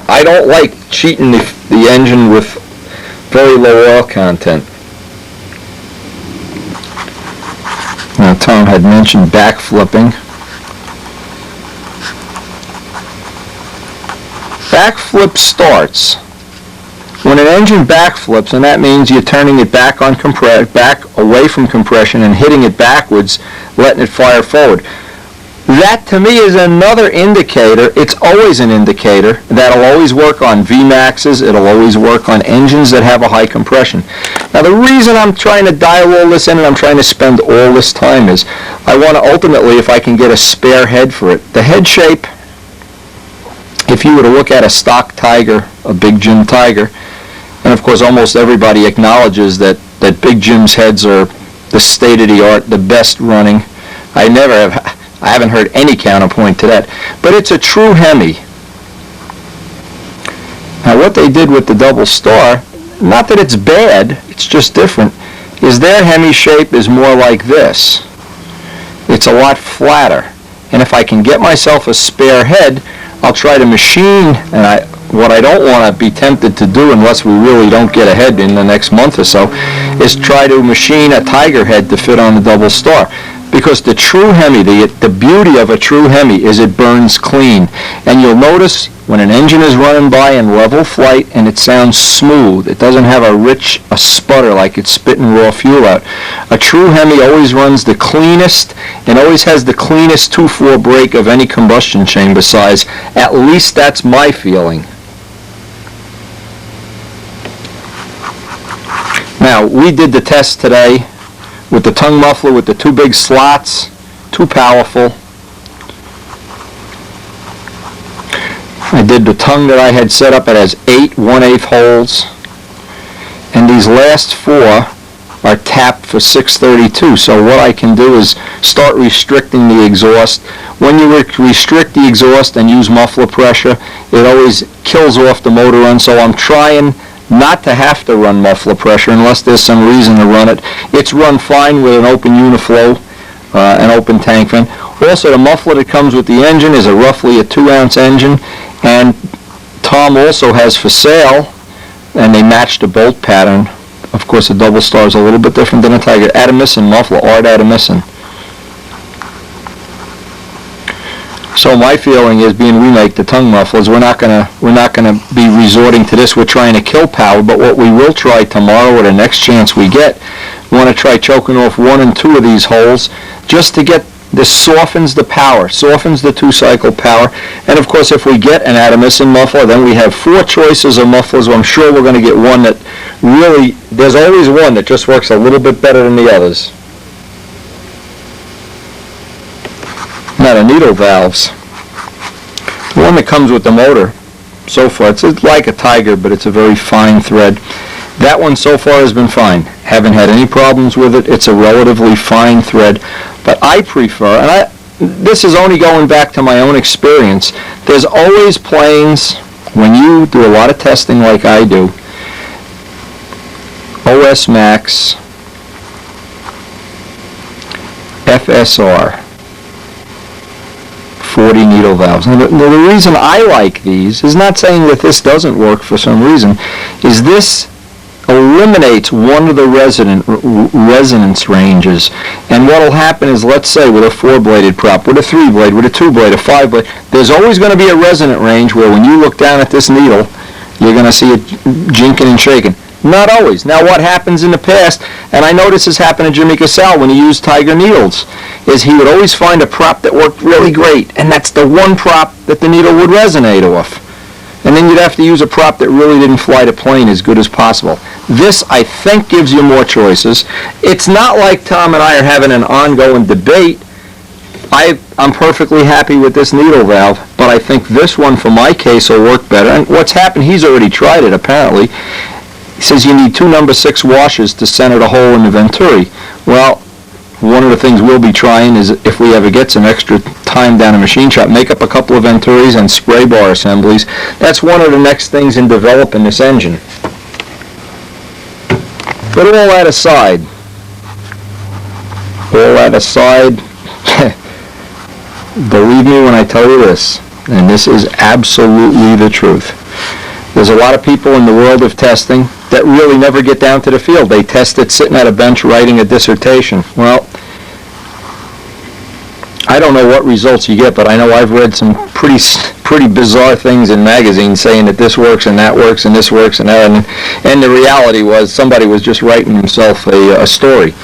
I don't like cheating the engine with very low oil content. Now, Tom had mentioned backflipping. Backflip starts when an engine backflips, and that means you're turning it back away from compression and hitting it backwards, letting it fire forward. That to me is another indicator. It's always an indicator that'll always work on VMAXs. It'll always work on engines that have a high compression. Now the reason I'm trying to dial all this in and I'm trying to spend all this time is I want to ultimately, if I can get a spare head for it. The head shape, if you were to look at a stock Tiger, a Big Jim Tiger, and of course almost everybody acknowledges that Big Jim's heads are the state of the art, the best running. I haven't heard any counterpoint to that. But it's a true Hemi. Now what they did with the double star, not that it's bad, it's just different, is their Hemi shape is more like this. It's a lot flatter. And if I can get myself a spare head, I'll try to machine, and what I don't want to be tempted to do unless we really don't get ahead in the next month or so, is try to machine a Tiger head to fit on the double star. Because the true Hemi, the beauty of a true Hemi is it burns clean. And you'll notice when an engine is running by in level flight and it sounds smooth, it doesn't have a sputter like it's spitting raw fuel out. A true Hemi always runs the cleanest and always has the cleanest 2/4 brake of any combustion chamber size. At least that's my feeling. Now, we did the test today with the tongue muffler with the two big slots, too powerful. I did the tongue that I had set up. It has 8 1/8 holes, and these last 4 are tapped for 632. So what I can do is start restricting the exhaust. When you restrict the exhaust and use muffler pressure, it always kills off the motor run. So I'm trying not to have to run muffler pressure unless there's some reason to run it. It's run fine with an open uniflow, an open tank fan. Also, the muffler that comes with the engine is roughly a 2-ounce engine, and Tom also has for sale, and they match the bolt pattern. Of course, the double star is a little bit different than a Tiger. Atomisin muffler, Art Atomisin. So my feeling is, being we make the tongue mufflers, we're not gonna be resorting to this. We're trying to kill power, but what we will try tomorrow, or the next chance we get, we want to try choking off 1 and 2 of these holes, just to get this, softens the power, softens the 2-cycle power. And of course, if we get an Atomisin muffler, then we have 4 choices of mufflers. I'm sure we're going to get one that really, there's always one that just works a little bit better than the others. Now the needle valves, the one that comes with the motor, so far, it's like a Tiger, but it's a very fine thread. That one so far has been fine. Haven't had any problems with it. It's a relatively fine thread. But I prefer, and this is only going back to my own experience, there's always planes, when you do a lot of testing like I do, OS Max, FSR, 40 needle valves. And the reason I like these is not saying that this doesn't work for some reason, is this eliminates one of the resonance ranges. And what will happen is, let's say with a 4-bladed prop, with a 3-blade, with a 2-blade, a 5-blade, there's always going to be a resonant range where when you look down at this needle, you're going to see it jinking and shaking. Not always. Now what happens in the past, and I know this has happened to Jimmy Casale when he used Tiger needles, is he would always find a prop that worked really great, and that's the one prop that the needle would resonate off. And then you'd have to use a prop that really didn't fly the plane as good as possible. This, I think, gives you more choices. It's not like Tom and I are having an ongoing debate. I'm perfectly happy with this needle valve, but I think this one, for my case, will work better. And what's happened, he's already tried it, apparently. He says you need 2 number 6 washers to center the hole in the venturi. Well, one of the things we'll be trying is, if we ever get some extra time down a machine shop, make up a couple of venturis and spray bar assemblies. That's one of the next things in developing this engine. But all that aside, believe me when I tell you this, and this is absolutely the truth. There's a lot of people in the world of testing that really never get down to the field. They test it sitting at a bench writing a dissertation. Well, I don't know what results you get, but I know I've read some pretty bizarre things in magazines saying that this works and that works and this works and that, and the reality was somebody was just writing himself a story.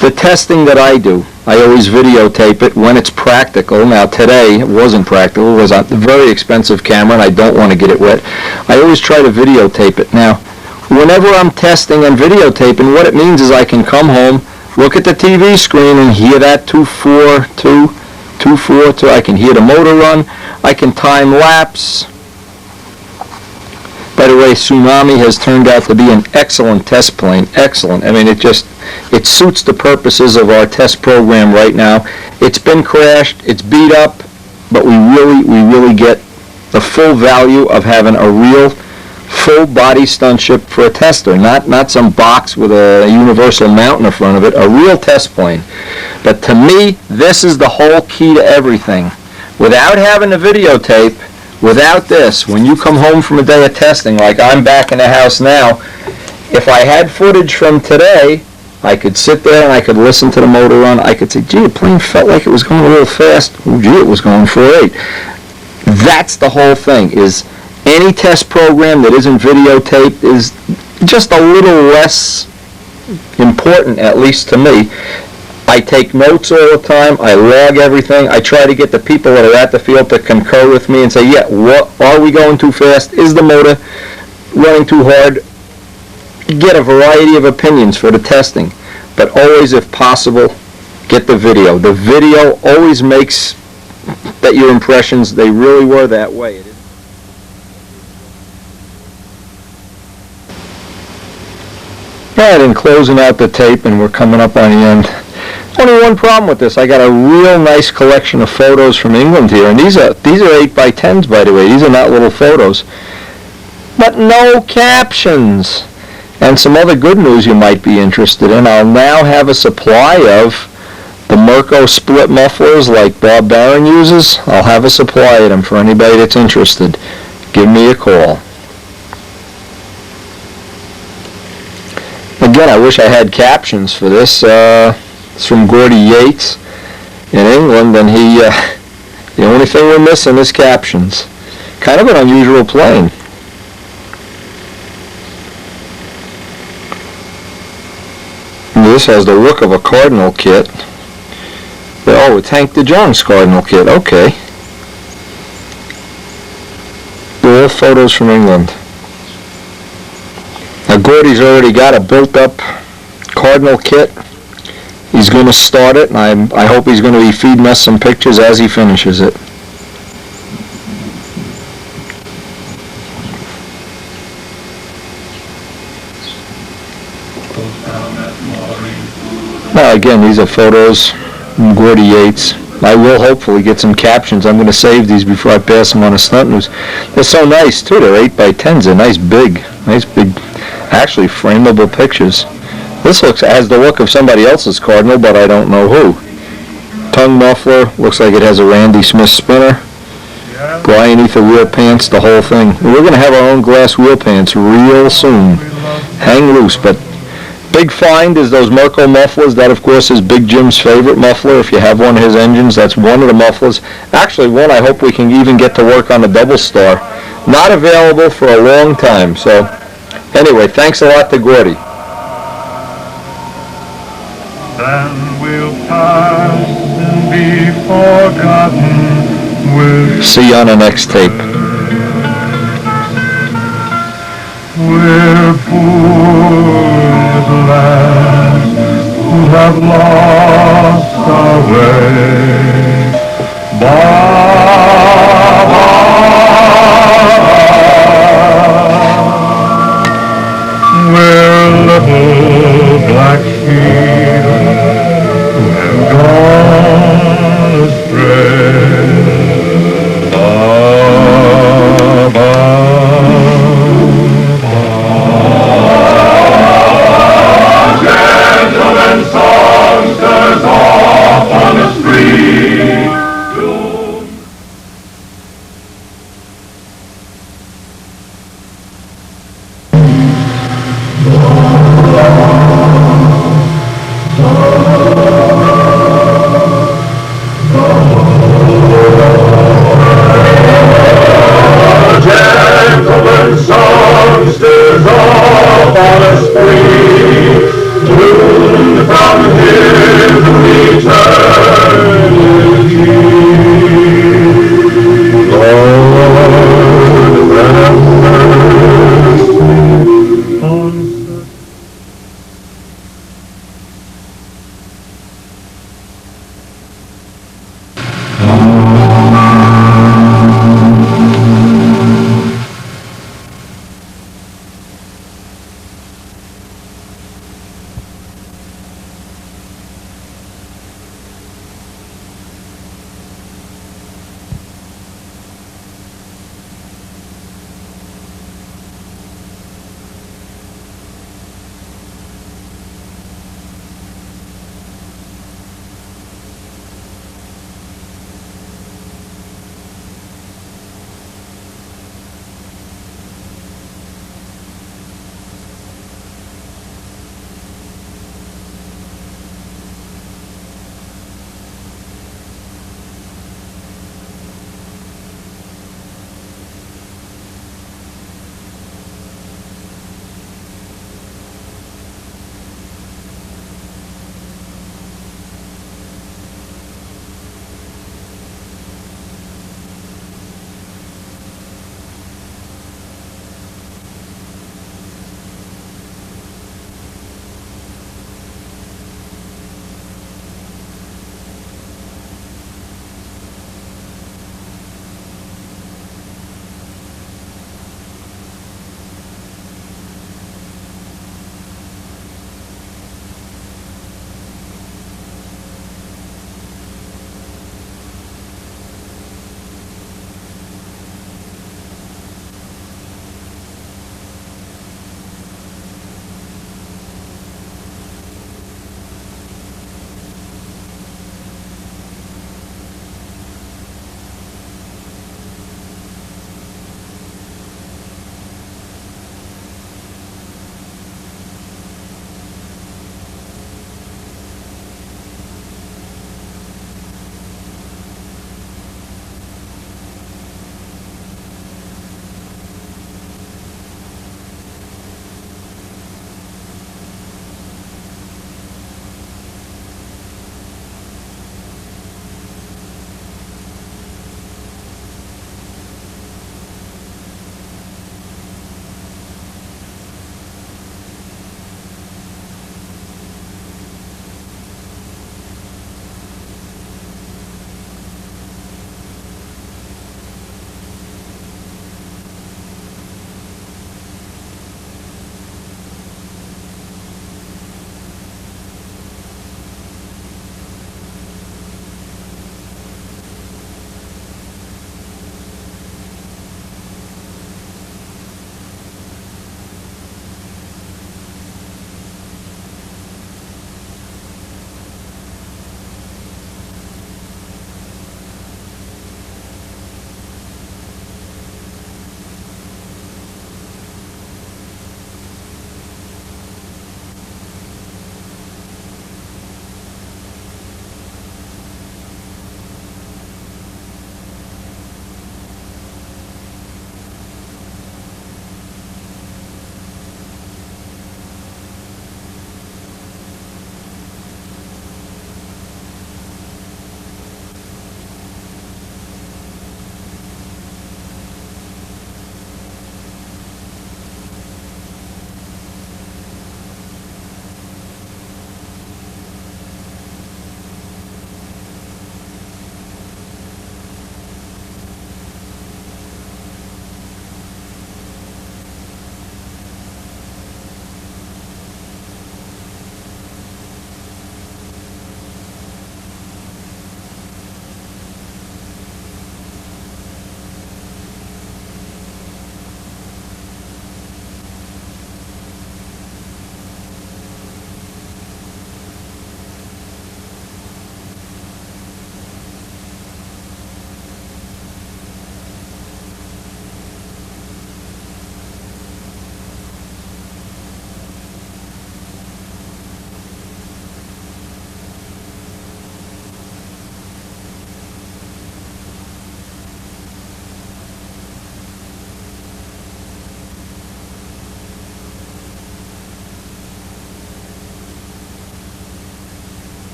The testing that I do, I always videotape it when it's practical. Now today it wasn't practical. It was a very expensive camera and I don't want to get it wet. I always try to videotape it. Now, whenever I'm testing and videotaping, what it means is I can come home, look at the TV screen and hear that 242, 242. I can hear the motor run. I can time lapse. By the way, Tsunami has turned out to be an excellent test plane. Excellent. I mean, it suits the purposes of our test program right now. It's been crashed, it's beat up, but we really get the full value of having a real full body stunt ship for a tester, not some box with a universal mount in the front of it, a real test plane. But to me, this is the whole key to everything. Without having the videotape, without this, when you come home from a day of testing, like I'm back in the house now, if I had footage from today, I could sit there and I could listen to the motor run. I could say, gee, the plane felt like it was going a little fast. Oh, gee, it was going 4.8. That's the whole thing, is any test program that isn't videotaped is just a little less important, at least to me. I take notes all the time. I log everything. I try to get the people that are at the field to concur with me and say, yeah, what, are we going too fast? Is the motor running too hard? Get a variety of opinions for the testing. but always, if possible, get the video. The video always makes that your impressions, they really were that way. Alright, and closing out the tape, and we're coming up on the end. Only one problem with this. I got a real nice collection of photos from England here, and these are 8x10s, by the way. These are not little photos. But no captions. And some other good news you might be interested in. I'll now have a supply of the Mirko split mufflers like Bob Barron uses. I'll have a supply of them for anybody that's interested. Give me a call. Again, I wish I had captions for this. It's from Gordy Yates in England, and the only thing we're missing is captions. Kind of an unusual plane. This has the look of a Cardinal kit. Oh, it's Hank DeJong's Cardinal kit. Okay. All photos from England. Now, Gordy's already got a built-up Cardinal kit. He's going to start it, and I hope he's going to be feeding us some pictures as he finishes it. Now, again, these are photos from Gordy Yates. I will hopefully get some captions. I'm going to save these before I pass them on to Stunt News. They're so nice, too. They're 8x10s. They're nice big, actually frameable pictures. This has the look of somebody else's Cardinal, but I don't know who. Tongue muffler. Looks like it has a Randy Smith spinner. Brian Ether wheel pants, the whole thing. We're going to have our own glass wheel pants real soon. Hang loose, but big find is those Mirko mufflers. That, of course, is Big Jim's favorite muffler. If you have one of his engines, that's one of the mufflers. Actually, one I hope we can even get to work on the Double Star. Not available for a long time. So, anyway, thanks a lot to Gordy. Then we'll pass and be forgotten with See you on the next tape. we're poor as lads who have lost our way. We're little black sheep who have gone astray. Gentlemen songsters off on the street. Gentlemen songsters off on the street, tuned from his eternity. Lord, have mercy on such